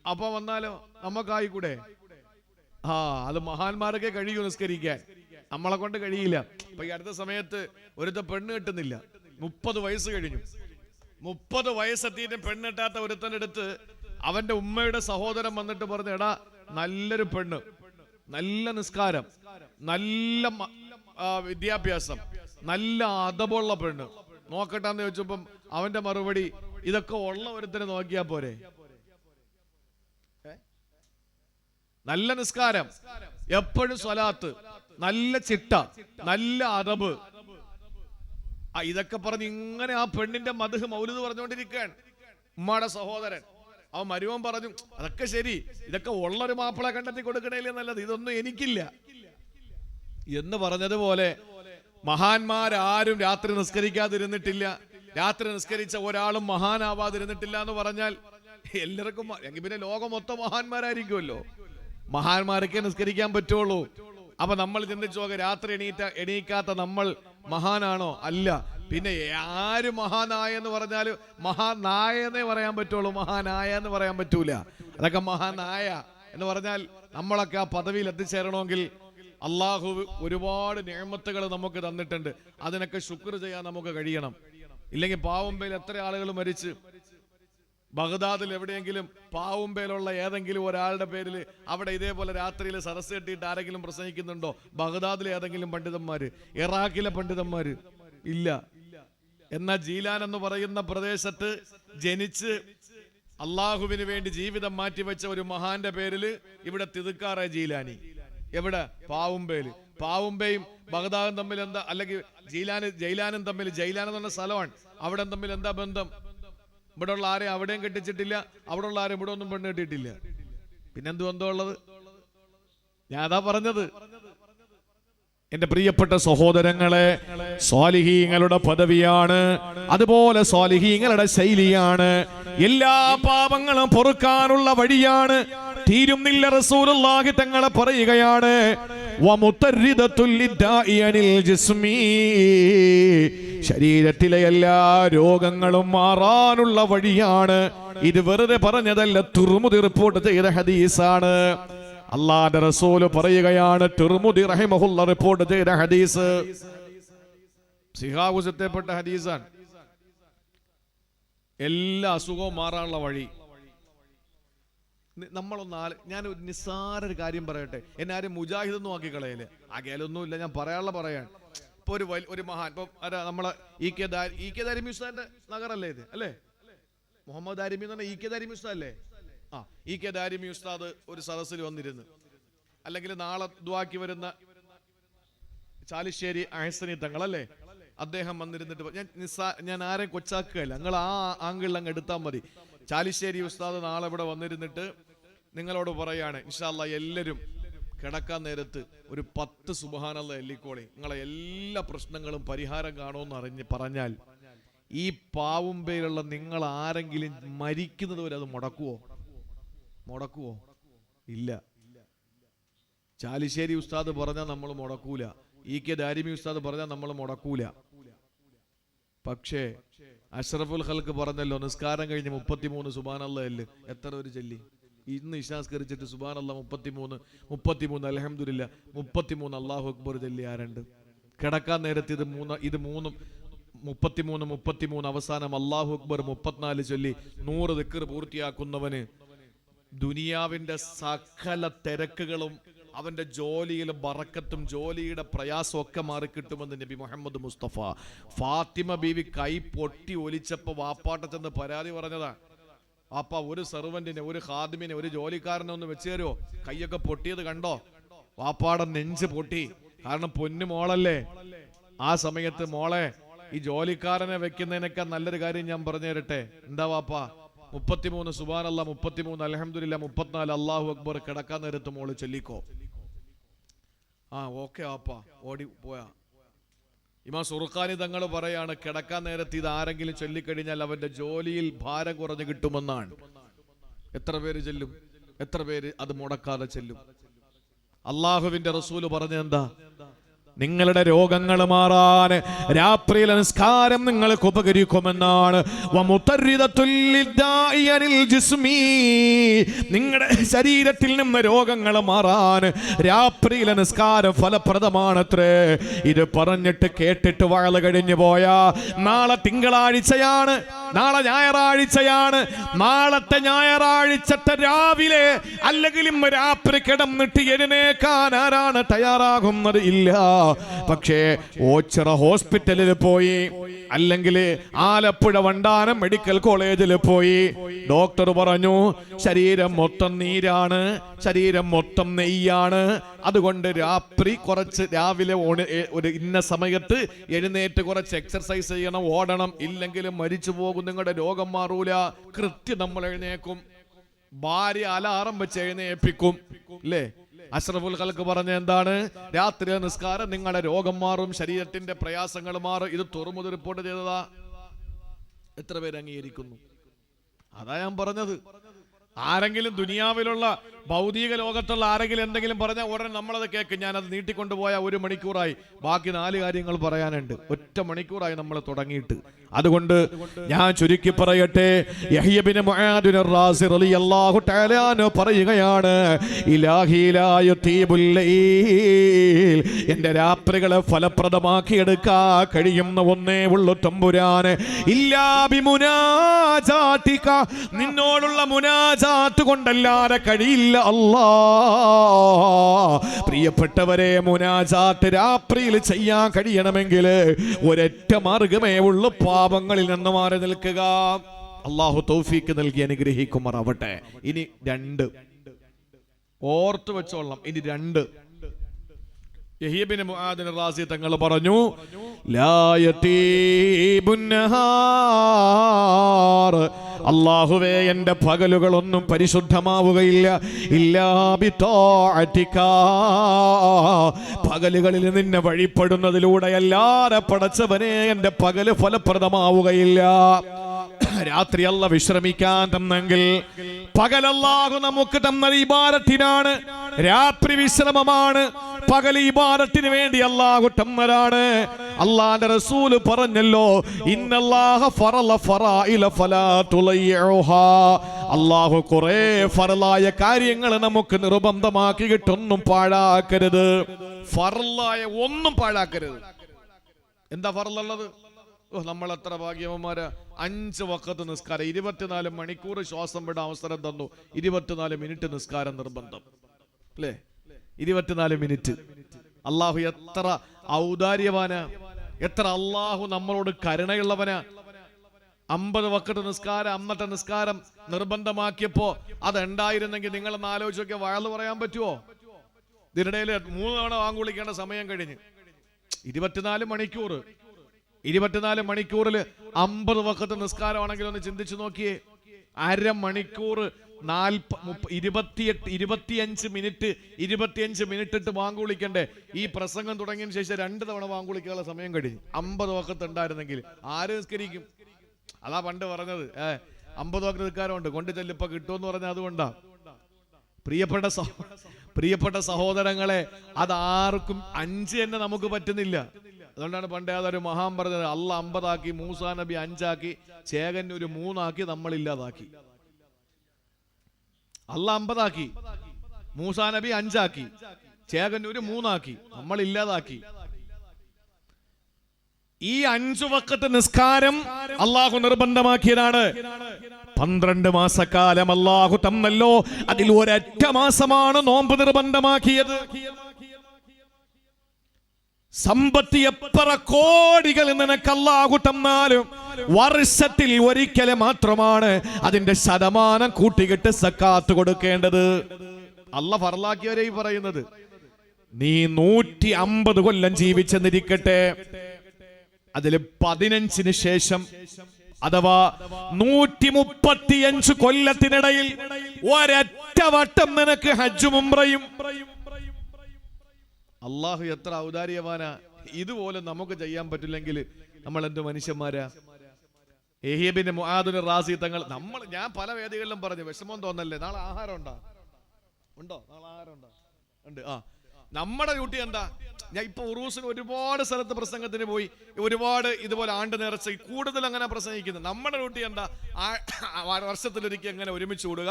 അപ്പൊ വന്നാലോ നമുക്കായിക്കൂടെ? അത് മഹാന്മാരൊക്കെ കഴിയൂ നിസ്കരിക്കാൻ, നമ്മളെ കൊണ്ട് കഴിയില്ല. ഇപ്പൊ ഈ അടുത്ത സമയത്ത് ഒരുത്ത പെണ്ണ് കിട്ടുന്നില്ല. 30 വയസ്സ് കഴിഞ്ഞു. 30 വയസ്സെത്തിയിട്ട് പെണ്ണ് കിട്ടാത്ത ഒരുത്തൻ്റെ അടുത്ത് അവന്റെ ഉമ്മയുടെ സഹോദരൻ വന്നിട്ട് പറഞ്ഞു, എടാ നല്ലൊരു പെണ്ണ്, നല്ല നിസ്കാരം, നല്ല വിദ്യാഭ്യാസം, നല്ല അദബുള്ള പെണ്ണ് നോക്കട്ടാന്ന് ചോദിച്ചപ്പം അവന്റെ മറുപടി, ഇതൊക്കെ ഉള്ള ഒരുത്തനെ നോക്കിയാ പോരെ? നല്ല നിസ്കാരം, എപ്പോഴും സ്വലാത്ത്, നല്ല ചിട്ട, നല്ല അദബ്, ഇതൊക്കെ പറഞ്ഞ് ഇങ്ങനെ ആ പെണ്ണിന്റെ മദ്ഹ് മൗലിദ് പറഞ്ഞുകൊണ്ടിരിക്കുകയാണ് ഉമ്മയുടെ സഹോദരൻ. അവൻ മരുവൻ പറഞ്ഞു, അതൊക്കെ ശരി, ഇതൊക്കെ ഉള്ളൊരു മാപ്പിള കണ്ടെത്തി കൊടുക്കണേലേ നല്ലത്, ഇതൊന്നും എനിക്കില്ല എന്ന് പറഞ്ഞതുപോലെ മഹാന്മാരാരും രാത്രി നിസ്കരിക്കാതിരുന്നിട്ടില്ല. രാത്രി നിസ്കരിച്ച ഒരാളും മഹാനാവാതിരുന്നിട്ടില്ല എന്ന് പറഞ്ഞാൽ എല്ലാവർക്കും എങ്കിൽ പിന്നെ ലോകം മൊത്തം മഹാന്മാരായിരിക്കുമല്ലോ. മഹാന്മാരൊക്കെ നിസ്കരിക്കാൻ പറ്റുള്ളൂ. അപ്പൊ നമ്മൾ ചിന്തിച്ചു നോക്കുക, രാത്രി എണീക്കാത്ത നമ്മൾ മഹാനാണോ? അല്ല. പിന്നെ ആര് മഹാനായ എന്ന് പറഞ്ഞാൽ മഹാനായ എന്നേ പറയാൻ പറ്റുള്ളൂ, മഹാനായ എന്ന് പറയാൻ പറ്റൂല. അതൊക്കെ മഹാനായ എന്ന് പറഞ്ഞാൽ നമ്മളൊക്കെ ആ പദവിയിൽ എത്തിച്ചേരണമെങ്കിൽ അള്ളാഹു ഒരുപാട് നിഅമത്തുകൾ നമുക്ക് തന്നിട്ടുണ്ട്. അതിനൊക്കെ ശുക്ർ ചെയ്യാൻ നമുക്ക് കഴിയണം. ഇല്ലെങ്കിൽ പാവുമ്പയിൽ എത്ര ആളുകൾ മരിച്ച്, ബഗ്ദാദിൽ എവിടെയെങ്കിലും പാവുമ്പേലുള്ള ഏതെങ്കിലും ഒരാളുടെ പേരിൽ അവിടെ ഇതേപോലെ രാത്രിയിൽ സരസ് കെട്ടിയിട്ട് ആരെങ്കിലും പ്രസംഗിക്കുന്നുണ്ടോ? ബഗ്ദാദിലെ ഏതെങ്കിലും പണ്ഡിതന്മാര്, ഇറാഖിലെ പണ്ഡിതന്മാര് ഇല്ല. എന്നാൽ ജീലാൻ എന്ന് പറയുന്ന പ്രദേശത്ത് ജനിച്ച് അള്ളാഹുവിന് വേണ്ടി ജീവിതം മാറ്റിവെച്ച ഒരു മഹാന്റെ പേരിൽ ഇവിടെ തിതുക്കാറ ജീലാനി. എവിടെ? പാവുമ്പേല്. പാവുമ്പയും ബഗ്ദാദും തമ്മിൽ എന്താ? അല്ലെങ്കിൽ ജയിലാനും തമ്മിൽ, ജയിലാൻ എന്ന് പറഞ്ഞ സ്ഥലമാണ്, അവിടെ തമ്മിൽ എന്താ ബന്ധം? ഇവിടെ ഉള്ള ആരെയും അവിടെയും കെട്ടിച്ചിട്ടില്ല, അവിടെ ഉള്ള ആരെയും ഇവിടെ ഒന്നും പെണ്ണ് കെട്ടിയിട്ടില്ല. പിന്നെന്ത് ബന്ധമുള്ളത്? ഞാൻ അതാ പറഞ്ഞത്. എന്റെ പ്രിയപ്പെട്ട സഹോദരങ്ങളെ, സ്വാലിഹീങ്ങളുടെ പദവിയാണ്, അതുപോലെ സ്വാലിഹീങ്ങളുടെ ശൈലിയാണ്, എല്ലാ പാപങ്ങളും പൊറുക്കാനുള്ള വഴിയാണ്. തീരുന്നില്ല, റസൂലുള്ളാഹി തങ്ങളെ പറയുകയാണ്, ശരീരത്തിലെ എല്ലാ രോഗങ്ങളും മാറാനുള്ള വഴിയാണ്. ഇത് വെറുതെ പറഞ്ഞതല്ല, തുർമുദി റിപ്പോർട്ട് ചെയ്ത ഹദീസാണ്. അല്ലാഹുവിന്റെ റസൂല് പറയുകയാണ്, തുർമുദി റഹിമഹുള്ള റിപ്പോർട്ട് ചെയ്ത ഹദീസ്, സിഹാവുസത്തെപ്പെട്ട ഹദീസാണ്. എല്ലാ അസുഖവും മാറാനുള്ള വഴി. ഞാൻ ഒരു നിസ്സാര ഒരു കാര്യം പറയട്ടെ, എന്നെ ആരും മുജാഹിദ് ഒന്നും ആക്കി കളയല്ലേ, ആകെയൊന്നുമില്ല, ഞാൻ പറയാനുള്ള പറയാൻ. ഇപ്പൊ ഒരു മഹാൻ, ഇപ്പൊ നമ്മളെ ഇ കെ ദാരിമി ഉസ്താദിന്റെ നഗറല്ലേ ഇത്, അല്ലേ? മുഹമ്മദ് ദാരിമി എന്ന് പറഞ്ഞാൽ ഇ കെ ദാരിമി ഉസ്താദ് അല്ലേ? ഇ കെ ദാരിമി ഉസ്താദ് ഒരു സദസ്സിൽ വന്നിരുന്നു, അല്ലെങ്കിൽ നാളെ ദുആക്ക് വരുന്ന ചാലിശ്ശേരി അഹ്സനി തങ്ങളല്ലേ, അദ്ദേഹം വന്നിരുന്നിട്ട് ഞാൻ ആരെയും കൊച്ചാക്കുകയല്ല, നിങ്ങൾ ആ ആംഗിളിൽ അങ്ങ് എടുത്താൽ മതി. ചാലിശ്ശേരി ഉസ്താദ് നാളെ ഇവിടെ വന്നിരുന്നിട്ട് നിങ്ങളോട് പറയാണ്, ഇൻഷാ അല്ലാഹ് എല്ലാവരും കിടക്കാൻ നേരത്ത് ഒരു 10 സുബ്ഹാനല്ലാഹ് എല്ലിക്കോളി, നിങ്ങളെ എല്ലാ പ്രശ്നങ്ങളും പരിഹാരം കാണുമെന്ന് പറഞ്ഞാൽ ഈ പാവുമ്പയിലുള്ള നിങ്ങൾ ആരെങ്കിലും മരിക്കുന്നത് വരെ അത് മുടക്കുവോ? ഇല്ല. ചാലിശ്ശേരി ഉസ്താദ് പറഞ്ഞാൽ നമ്മൾ മുടക്കൂല, ഇ കെ ദാരിമി ഉസ്താദ് പറഞ്ഞാൽ നമ്മൾ മുടക്കൂല. പക്ഷേ അഷ്റഫുൽ ഖൽക്ക് പറഞ്ഞല്ലോ, നിസ്കാരം കഴിഞ്ഞ് 33 സുബ്ഹാനല്ലാഹ് എല്ല് എത്ര ഒരു ചൊല്ലി? ഇന്ന് ഇശാസ്കരിച്ചിട്ട് സുബ്ഹാനല്ലാഹ് 33 അൽഹംദുലില്ലാഹ് 33 അല്ലാഹു അക്ബർ ചൊല്ലി ആരുണ്ട്? കിടക്കാൻ നേരത്ത് ഇത് 33 അവസാനം അല്ലാഹു അക്ബർ 34 ചൊല്ലി 100 ദിക്ർ പൂർത്തിയാക്കുന്നവന് ദുനിയാവിന്റെ സകല തിരക്കുകളും അവന്റെ ജോലിയിലെ ബറക്കത്തും ജോലിയുടെ പ്രയാസം ഒക്കെ മാറിക്കിട്ടുമെന്ന് നബി മുഹമ്മദ് മുസ്തഫ. ഫാത്തിമ ബീവി കൈ പൊട്ടി ഒലിച്ചപ്പോ വാപ്പാട്ട ചെന്ന് പരാതി പറഞ്ഞതാ, വാപ്പ ഒരു സെർവന്റിനെ, ഒരു ഖാദിമിനെ, ഒരു ജോലിക്കാരനെ ഒന്ന് വെച്ച് തരുമോ? കൈയൊക്കെ പൊട്ടിയത് കണ്ടോ? വാപ്പാടെ നെഞ്ച് പൊട്ടി, കാരണം പൊന്നു മോളല്ലേ. ആ സമയത്ത് മോളെ ഈ ജോലിക്കാരനെ വെക്കുന്നതിനൊക്കെ നല്ലൊരു കാര്യം ഞാൻ പറഞ്ഞു തരട്ടെ. എന്താ വാപ്പാ? 33 സുബ്ഹാനല്ലാഹ്, 33 അൽഹംദുലില്ലാഹ്, 34 അല്ലാഹു അക്ബർ കിടക്കാൻ നേരത്ത് മോള് ചൊല്ലിക്കോ. ആ ഓക്കെ വാപ്പാ, ഓടി പോയാ. ഇമാം സുർഖാനി തങ്ങൾ പറയാണ്, കിടക്കാൻ നേരത്ത് ഇത് ആരെങ്കിലും ചൊല്ലിക്കഴിഞ്ഞാൽ അവന്റെ ജോലിയിൽ ഭാരം കുറഞ്ഞു കിട്ടുമെന്നാണ്. എത്ര പേര് ചെല്ലും? എത്ര പേര് അത് മുടക്കാതെ ചെല്ലും? അള്ളാഹുവിന്റെ റസൂല് പറഞ്ഞെന്താ? നിങ്ങളുടെ രോഗങ്ങൾ മാറാൻ രാത്രിയിലെ നിസ്കാരം നിങ്ങൾക്ക് ഉപകരിക്കുമെന്നാണ്. നിങ്ങളുടെ ശരീരത്തിൽ നിന്ന് രോഗങ്ങൾ മാറാൻ രാത്രിയിലെ നിസ്കാരം ഫലപ്രദമാണത്രേ. ഇത് പറഞ്ഞിട്ട് കേട്ടിട്ട് വഴല കഴിഞ്ഞു പോയാ നാളെ തിങ്കളാഴ്ചയാണ്, നാളെ ഞായറാഴ്ചയാണ്. നാളത്തെ ഞായറാഴ്ചത്തെ രാവിലെ അല്ലെങ്കിൽ രാത്രി കിടന്നിട്ട് എഴുന്നേക്കാൻ ആരാണ് തയ്യാറാകുന്നത്? ഇല്ല. പക്ഷേ ഓച്ചിറ ഹോസ്പിറ്റലിൽ പോയി, അല്ലെങ്കിൽ ആലപ്പുഴ വണ്ടാനം മെഡിക്കൽ കോളേജിൽ പോയി, ഡോക്ടർ പറഞ്ഞു ശരീരം മൊത്തം നീരാണ്, ശരീരം മൊത്തം നെയ്യാണ്, അതുകൊണ്ട് രാത്രി കുറച്ച് രാവിലെ ഒരു ഇന്ന സമയത്ത് എഴുന്നേറ്റ് കുറച്ച് എക്സർസൈസ് ചെയ്യണം, ഓടണം, ഇല്ലെങ്കിൽ മരിച്ചു പോകും, നിങ്ങളുടെ രോഗം മാറൂല. കൃത്യം നമ്മൾ എഴുന്നേക്കും. ഭാര്യ അലാറം വെച്ച് എഴുന്നേൽപ്പിക്കും അല്ലേ? അഷ്റഫുൽ ഖൽഖ് പറഞ്ഞ എന്താണ്? രാത്രി നിസ്കാരം നിങ്ങളുടെ രോഗം മാറും, ശരീരത്തിന്റെ പ്രയാസങ്ങൾ മാറും. ഇത് തുറമുത് റിപ്പോർട്ട് ചെയ്തതാ. എത്ര പേര് അംഗീകരിക്കുന്നു? അതാ ഞാൻ പറഞ്ഞത്. ആരെങ്കിലും ദുനിയാവിലുള്ള ഭൗതിക ലോകത്തുള്ള ആരെങ്കിലും എന്തെങ്കിലും പറഞ്ഞാൽ ഉടനെ നമ്മളത് കേൾക്കും. ഞാനത് നീട്ടിക്കൊണ്ടുപോയ 1 മണിക്കൂറായി, ബാക്കി 4 കാര്യങ്ങൾ പറയാനുണ്ട്. 1 മണിക്കൂറായി നമ്മൾ തുടങ്ങിയിട്ട്. അതുകൊണ്ട് ഞാൻ ചുരുക്കി പറയട്ടെ, യഹ്യ ഇബ്നു മുആദ് റളിയല്ലാഹു റളിയല്ലാഹു തആല അൻഹു പറയുകയാണ്, ഇലാഹി ലാ യുതീബുൽ ലൈൽ, എൻ്റെ രാത്രികളെ ഫലപ്രദമാക്കി എടുക്കാൻ കഴിയുന്ന ഒന്നേ ഉള്ളൂ തമ്പുരാനെ. ഇല്ലാ ബിമുനാജാതിക, നിന്നോടുള്ള മുനാജാത്ത് കൊണ്ടല്ലാതെ കഴിയില്ല അല്ലാ. പ്രിയപ്പെട്ടവരെ, മുനാജാത്ത് രാത്രിയിൽ ചെയ്യാൻ കഴിയണമെങ്കിൽ ഒരൊറ്റ മാർഗമേ ഉള്ളൂ, പാപങ്ങളിൽ നിന്ന് മാറി നിൽക്കുക. അല്ലാഹു തൗഫീക്ക് നൽകി അനുഗ്രഹിക്കുമാറാവട്ടെ. ഇനി 2 ഓർത്തു വെച്ചോളണം. ഇനി 2 യഹ്യ ഇബ്നു മുആദ് റാസി തങ്ങൾ പറഞ്ഞു, ലാ യതീബുൻ നഹാർ, അല്ലാഹുവേ എൻ്റെ പകലുകളൊന്നും പരിശുദ്ധമാവുകയില്ല ഇല്ലാ ബിതാഅതിക, പകലുകളിൽ നിന്നെ വഴിപ്പെടുന്നതിലൂടെ അല്ലാതെ പടച്ചവനെ എൻ്റെ പകല് ഫലപ്രദമാവുകയില്ല. രാത്രി അല്ല വിശ്രമിക്കാൻ തന്നെങ്കിൽ പകൽ അല്ലാഹു നമുക്ക് തന്നത് ഇബാദത്തിനാണ്, രാത്രി വിശ്രമമാണ്. പകൽ ഇബാദത്തിന് വേണ്ടി അല്ലാഹു തന്നതാണ്. അല്ലാഹുവിന്റെ റസൂൽ പറഞ്ഞല്ലോ, ഇന്നല്ലാഹ ഫറല ഫറായില ഫലാ തുളയ്യുഹാ, അല്ലാഹു കുറേ ഫറലായ കാര്യങ്ങൾ നമുക്ക് നിർബന്ധമാക്കിയിട്ടൊന്നും പാഴാക്കരുത്. ഫറലായ ഒന്നും പാഴാക്കരുത്. എന്താ ഫറലുള്ളത്? നമ്മൾ എത്ര ഭാഗ്യവന്മാരാ. 5 വഖത്ത് നിസ്കാരം, 24 മണിക്കൂർ ശ്വാസം വിടാൻ അവസരം തന്നു. 24 മിനിറ്റ് നിസ്കാരം നിർബന്ധം അല്ലേ? 24 മിനിറ്റ്. അള്ളാഹു എത്ര ഔദാര്യവാനാ, എത്ര അള്ളാഹു നമ്മളോട് കരുണയുള്ളവനാ. 50 വഖത്ത് നിസ്കാരം അന്നത്തെ നിസ്കാരം നിർബന്ധമാക്കിയപ്പോ അതുണ്ടായിരുന്നെങ്കിൽ നിങ്ങളൊന്ന് ആലോചിച്ച് നോക്കിയാൽ വഴല് പറയാൻ പറ്റുമോ? ഇതിനിടയിൽ 3 തവണ വാങ്ങുവിളിക്കേണ്ട സമയം കഴിഞ്ഞ് 24 മണിക്കൂർ 24 മണിക്കൂറിൽ 50 വഖത്ത് നിസ്കാരമാണെങ്കിൽ ഒന്ന് ചിന്തിച്ചു നോക്കിയേ. അരമണിക്കൂർ 25 മിനിറ്റ് 25 മിനിറ്റ് ഇട്ട് വാങ്ങു വിളിക്കണ്ടേ? ഈ പ്രസംഗം തുടങ്ങിയതിന് ശേഷം 2 തവണ വാങ്ങു വിളിക്കാനുള്ള സമയം കഴിഞ്ഞു. 50 വഖത്ത് ഉണ്ടായിരുന്നെങ്കിൽ ആര് നിസ്കരിക്കും? അതാ പണ്ട് പറഞ്ഞത്, 50 വഖത്ത് നിസ്കാരമുണ്ട് കൊണ്ട് ചെല്ലിപ്പോ കിട്ടുമെന്ന് പറഞ്ഞാൽ അതുകൊണ്ടാ. പ്രിയപ്പെട്ട സഹോദരങ്ങളെ, അതാർക്കും 5 തന്നെ നമുക്ക് പറ്റുന്നില്ല. അതുകൊണ്ടാണ് പണ്ടേ അതൊരു മഹാൻ പറഞ്ഞത്, അല്ല 50 ആക്കി, മൂസാ നബി 5 ആക്കി, ചേകൻ ഒരു 3 ആക്കി, നമ്മൾ ഇല്ലാതാക്കി. അല്ല 50 ആക്കി, മൂസാ നബി 5 ആക്കി, ചേകൻ ഒരു 3 ആക്കി, നമ്മൾ ഇല്ലാതാക്കി. ഈ 5 വഖത്ത് നിസ്കാരം അള്ളാഹു നിർബന്ധമാക്കിയതാണ്. 12 മാസക്കാലം അള്ളാഹു തന്നല്ലോ, അതിൽ ഒരൊറ്റ മാസമാണ് നോമ്പ് നിർബന്ധമാക്കിയത്. സമ്പത്ത് എത്ര കോടികൾ നിനക്ക് അല്ലാഹു തന്നാലും വർഷത്തിൽ ഒരിക്കൽ മാത്രമാണ് അതിന്റെ ശതമാനം കൂട്ടിക്കിട്ട് സക്കാത്ത് കൊടുക്കേണ്ടത്. അല്ലാഹ് ഫർലാക്കിയവരെ പറയുന്നത്. നീ 150 കൊല്ലം ജീവിച്ചെന്നിരിക്കട്ടെ, അതില് 15 ശേഷം അഥവാ 135 കൊല്ലത്തിനിടയിൽ ഒരൊറ്റ വട്ടം നിനക്ക് ഹജ്ജും ഉംറയും. അള്ളാഹു എത്ര ഔദാര്യവാനാ. ഇതുപോലെ നമുക്ക് ചെയ്യാൻ പറ്റില്ലെങ്കിൽ നമ്മൾ എന്ത് മനുഷ്യന്മാരാ? യഹ്യ മുആദുൽ റാസി തങ്ങൾ, ഞാൻ പല വേദികളിലും പറഞ്ഞു, വിഷമം തോന്നല്ലേ, നാളെ ആഹാരം ഉണ്ടോ? നാളെ ആഹാരം ഉണ്ടോ? ഉണ്ട്. നമ്മുടെ ഡ്യൂട്ടി എന്താ? ഞാൻ ഇപ്പൊ ഉറൂസിന് ഒരുപാട് സ്ഥലത്ത് പ്രസംഗത്തിന് പോയി, ഒരുപാട് ഇതുപോലെ ആണ്ട് നേർച്ച കൂടുതൽ അങ്ങനെ പ്രസംഗിക്കുന്നത്. നമ്മുടെ ഡ്യൂട്ടി എന്താ? വർഷത്തിലൊരിക്കൽ എങ്ങനെ ഒരുമിച്ച് കൂടുക.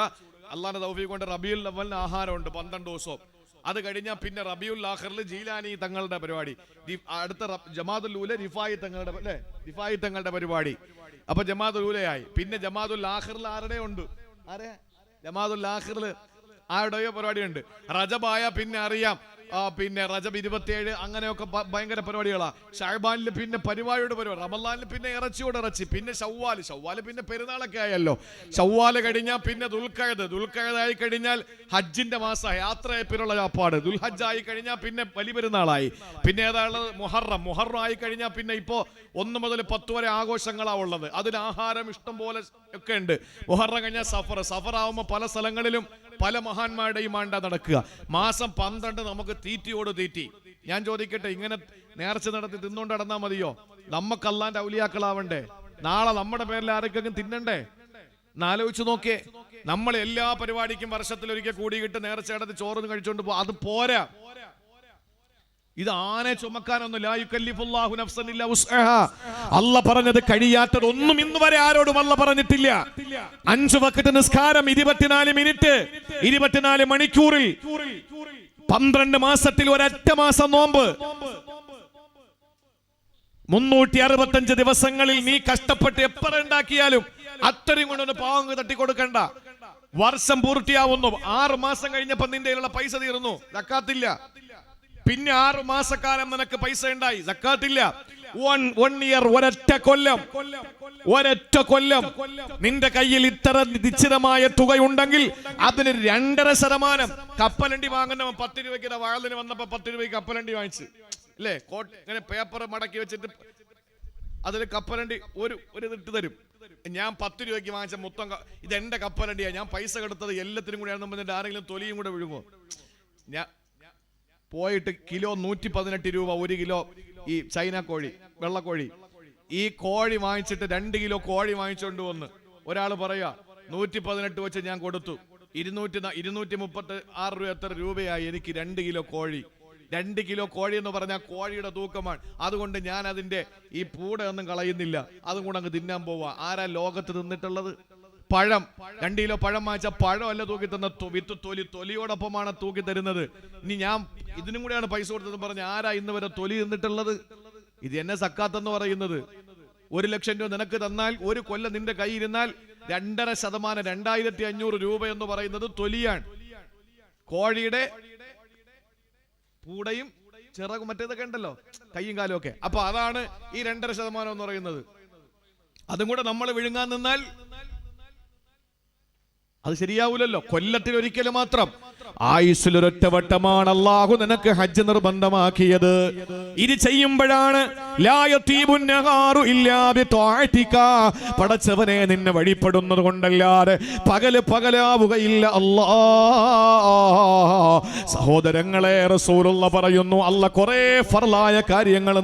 അള്ളാന്റെ തൗഫീഖ് കൊണ്ട് റബീഉൽ അവ്വലിന് ആഹാരമുണ്ട് 12 ദിവസവും. അത് കഴിഞ്ഞാൽ പിന്നെ റബീഉൽ ആഖിറിൽ ജീലാനി തങ്ങളുടെ പരിപാടി, അടുത്ത ജമാഅത്തുൽ ഊല റിഫായി തങ്ങളുടെ പരിപാടി. അപ്പൊ ജമാഅത്തുൽ ഊലയായി. പിന്നെ ജമാഅത്തുൽ ആഖിറിൽ ആരുടെ ഉണ്ട്? ജമാഅത്തുൽ ആഖിറിൽ ആരുടെയോ പരിപാടിയുണ്ട്. റജബായ പിന്നെ അറിയാം, പിന്നെ റജബ് 27 അങ്ങനെയൊക്കെ ഭയങ്കര പരിപാടികളാ. ഷഅബാനിൽ പിന്നെ പരിപാടിയുടെ പരിപാടി, റമളാനിൽ പിന്നെ ഇറച്ചിയോട് ഇറച്ചി, പിന്നെ ഷവ്വാല് പിന്നെ പെരുന്നാളൊക്കെ ആയല്ലോ. ഷവ്വാല് കഴിഞ്ഞാൽ പിന്നെ ദുൽഖഅദായി കഴിഞ്ഞാൽ ഹജ്ജിന്റെ മാസമായി, യാത്രയപ്പിനുള്ള ചാപ്പാട്. ദുൽഹജ്ജായി കഴിഞ്ഞാൽ പിന്നെ വലിയ പെരുന്നാളായി. പിന്നെ ഏതാണുള്ളത്? മുഹറം ആയി കഴിഞ്ഞാൽ പിന്നെ ഇപ്പോ 1 മുതൽ 10 വരെ ആഘോഷങ്ങളാ ഉള്ളത്. അതിന് ആഹാരം ഇഷ്ടം പോലെ ഒക്കെ ഉണ്ട്. മുഹറം കഴിഞ്ഞാൽ സഫർ ആവുമ്പോൾ പല സ്ഥലങ്ങളിലും പല മഹാന്മാരുടെയും ആണ്ട നടക്കുക. മാസം 12 നമുക്ക് തീറ്റിയോട് തീറ്റി. ഞാൻ ചോദിക്കട്ടെ, ഇങ്ങനെ നേർച്ച നടത്തി തിന്നുകൊണ്ട് നടന്നാ മതിയോ? നമുക്ക് അല്ലാന്റെ ഔലിയാക്കളാവണ്ടേ? നാളെ നമ്മുടെ പേരിൽ ആർക്കെങ്കിലും തിന്നണ്ടേ? ആലോചിച്ച് നോക്കിയേ. നമ്മൾ എല്ലാ പരിപാടിക്കും വർഷത്തിലൊരിക്കൽ കൂടിയിട്ട് നേർച്ച നടത്തി ചോറ് കഴിച്ചോണ്ട് പോകും. അത് പോരാ. ഇത് ആനെ ചുമക്കാനൊന്നും അല്ല പറഞ്ഞത് കഴിയാത്തത് ഒന്നും ഇന്ന് വരെ ആരോടും അല്ല പറഞ്ഞിട്ടില്ല. 5 വഖ്ത് നിസ്കാരം 24 മിനിറ്റ് 24 മണിക്കൂറിൽ 12 മാസത്തിൽ ഒരൊറ്റ മാസം നോമ്പ് 365 ദിവസങ്ങളിൽ നീ കഷ്ടപ്പെട്ട് എപ്പറ ഉണ്ടാക്കിയാലും അത്രയും കൊണ്ടൊന്ന് പാവങ്ങൾ തട്ടിക്കൊടുക്കണ്ട. വർഷം പൂർത്തിയാവുന്നു, 6 മാസം കഴിഞ്ഞപ്പോ നിന്റെ കയ്യിലുള്ള പൈസ തീർന്നു, സക്കാത്തില്ല. പിന്നെ 6 മാസക്കാലം നിനക്ക് പൈസ ഉണ്ടായി, സക്കാത്തില്ല. 1 ഇയർ, ഒരൊറ്റ കൊല്ലം നിന്റെ കയ്യിൽ ഇത്ര നിശ്ചിതമായ തുകയുണ്ടെങ്കിൽ അതിന് 2.5%. കപ്പലണ്ടി വാങ്ങുന്നവൻ 10 രൂപയ്ക്ക് വാഴലിന് വന്നപ്പോ 10 രൂപയ്ക്ക് കപ്പലണ്ടി വാങ്ങിച്ചു അല്ലേ? ഇങ്ങനെ പേപ്പർ മടക്കി വെച്ചിട്ട് അതിൽ കപ്പലണ്ടി ഒരു ഇട്ട് തരും. ഞാൻ 10 രൂപയ്ക്ക് വാങ്ങിച്ച മൊത്തം ഇത് എന്റെ കപ്പലണ്ടിയാ, ഞാൻ പൈസ കൊടുത്തത് എല്ലാത്തിനും കൂടെ ആണെന്ന് ആരെങ്കിലും തൊലിയും കൂടെ വിഴുങ്ങോ? ഞാൻ പോയിട്ട് കിലോ 118 രൂപ 1 കിലോ ഈ ചൈന കോഴി, വെള്ളക്കോഴി. ഈ കോഴി വാങ്ങിച്ചിട്ട് 2 കിലോ കോഴി വാങ്ങിച്ചോണ്ട് വന്ന് ഒരാൾ പറയാ 118 വെച്ച് ഞാൻ കൊടുത്തു, 236 രൂപ. എത്ര രൂപയായി എനിക്ക് 2 കിലോ കോഴി? 2 കിലോ കോഴി എന്ന് പറഞ്ഞാൽ കോഴിയുടെ തൂക്കമാണ്. അതുകൊണ്ട് ഞാൻ അതിന്റെ ഈ പൂട ഒന്നും കളയുന്നില്ല, അതും കൂടെ അങ്ങ് തിന്നാൻ പോവാ. ആരാ ലോകത്ത് തിന്നിട്ടുള്ളത്? പഴം 2 കിലോ പഴം വാങ്ങിച്ച പഴം അല്ല തൂക്കി തന്ന വിത്ത് തൊലിയോടൊപ്പമാണ് തൂക്കി തരുന്നത്. ഇനി ഞാൻ ഇതിനും കൂടെയാണ് പൈസ കൊടുത്തതെന്ന് പറഞ്ഞ ആരാ ഇന്ന് വരെ തൊലി തിന്നിട്ടുള്ളത്? ഇത് എന്നെ സക്കാത്തെന്ന് പറയുന്നത്. 1 ലക്ഷം രൂപ നിനക്ക് തന്നാൽ 1 കൊല്ലം നിന്റെ കയ്യിരുന്നാൽ 2.5% 2500 രൂപ എന്ന് പറയുന്നത് തൊലിയാണ്. കോഴിയുടെ പൂടയും ചിറകും മറ്റേതൊക്കെ ഉണ്ടല്ലോ, കയ്യും കാലും ഒക്കെ. അപ്പൊ അതാണ് ഈ 2.5% എന്ന് പറയുന്നത്. അതും കൂടെ നമ്മൾ വിഴുങ്ങാൻ നിന്നാൽ അത് ശരിയാവൂലല്ലോ. കൊല്ലത്തിൽ ഒരിക്കലും മാത്രം, ആയുസ്സിലൊരൊറ്റ വട്ടമാണ് അള്ളാഹു നിനക്ക് ഹജ്ജ് നിർബന്ധമാക്കിയത്. ഇത് ചെയ്യുമ്പോഴാണ് പടച്ചവനെ നിന്നെ വഴിപ്പെടുന്നത് കൊണ്ടല്ലാതെ പകലാവുകയില്ല. അല്ലാ സഹോദരങ്ങളെ, റസൂലുള്ള പറയുന്നു, അല്ല കുറെ ഫർളായ കാര്യങ്ങൾ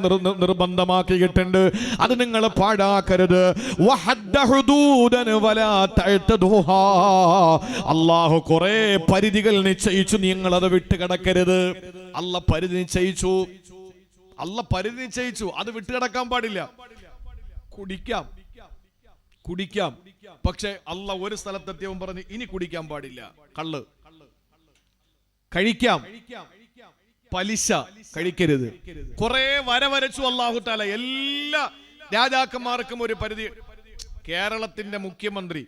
നിർബന്ധമാക്കിയിട്ടുണ്ട്, അത് നിങ്ങൾ പാഴാക്കരുത്. അല്ലാഹു കുറെ പരിധികൾ നിശ്ചയിച്ചു, നിങ്ങൾ അത് വിട്ടുകിടക്കരുത്. അല്ല പരിധി നിശ്ചയിച്ചു, അത് വിട്ടുകിടക്കാൻ പാടില്ല. കുടിക്കാം, പക്ഷെ അല്ല ഒരു സ്ഥലത്തെത്തിയവൻ പറഞ്ഞു ഇനി കുടിക്കാൻ പാടില്ല. കള്ള് കഴിക്കാം, പലിശ കഴിക്കരുത്. കുറെ വരച്ചു അല്ലാഹു തആല എല്ലാ രാജാക്കന്മാർക്കും ഒരു പരിധി. കേരളത്തിന്റെ മുഖ്യമന്ത്രി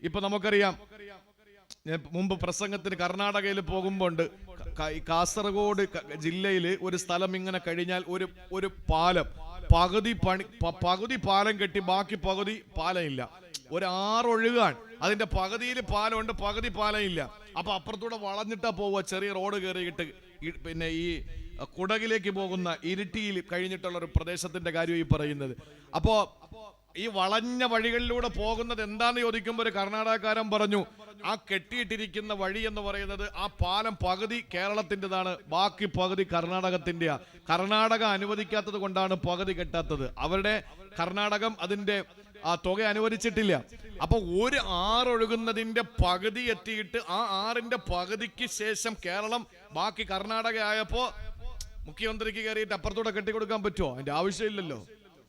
ഇപ്പൊ നമുക്കറിയാം, മുമ്പ് പ്രസംഗത്തിന് കർണാടകയിൽ പോകുമ്പോണ്ട്, കാസർഗോഡ് ജില്ലയിൽ ഒരു സ്ഥലം ഇങ്ങനെ കഴിഞ്ഞാൽ ഒരു പാലം പകുതി പാലം കെട്ടി, ബാക്കി പകുതി പാലം ഇല്ല. ഒരു 6 ഒഴുകാൻ, അതിന്റെ പകുതിയിൽ പാലമുണ്ട്, പകുതി പാലം ഇല്ല. അപ്പൊ അപ്പുറത്തൂടെ വളഞ്ഞിട്ടാ പോവുക, ചെറിയ റോഡ് കയറിയിട്ട് പിന്നെ ഈ കുടകിലേക്ക് പോകുന്ന ഇരിട്ടിയിൽ കഴിഞ്ഞിട്ടുള്ള ഒരു പ്രദേശത്തിന്റെ കാര്യം ഈ പറയുന്നത്. അപ്പോ ഈ വളഞ്ഞ വഴികളിലൂടെ പോകുന്നത് എന്താന്ന് ചോദിക്കുമ്പോൾ ഒരു കർണാടകക്കാരൻ പറഞ്ഞു, ആ കെട്ടിയിട്ടിരിക്കുന്ന വഴി എന്ന് പറയുന്നത് ആ പാലം പകുതി കേരളത്തിൻ്റെതാണ്, ബാക്കി പകുതി കർണാടകത്തിൻ്റെയാ. കർണാടക അനുവദിക്കാത്തത് കൊണ്ടാണ് പകുതി കെട്ടാത്തത്. അവരുടെ കർണാടകം അതിന്റെ ആ തുക അനുവദിച്ചിട്ടില്ല. അപ്പൊ ഒരു ആറൊഴുകുന്നതിന്റെ പകുതി എത്തിയിട്ട് ആ ആറിന്റെ പകുതിക്ക് ശേഷം കേരളം ബാക്കി കർണാടക ആയപ്പോ മുഖ്യമന്ത്രിക്ക് കയറിയിട്ട് അപ്പുറത്തൂടെ കെട്ടിക്കൊടുക്കാൻ പറ്റുമോ? അതിന്റെ ആവശ്യമില്ലല്ലോ.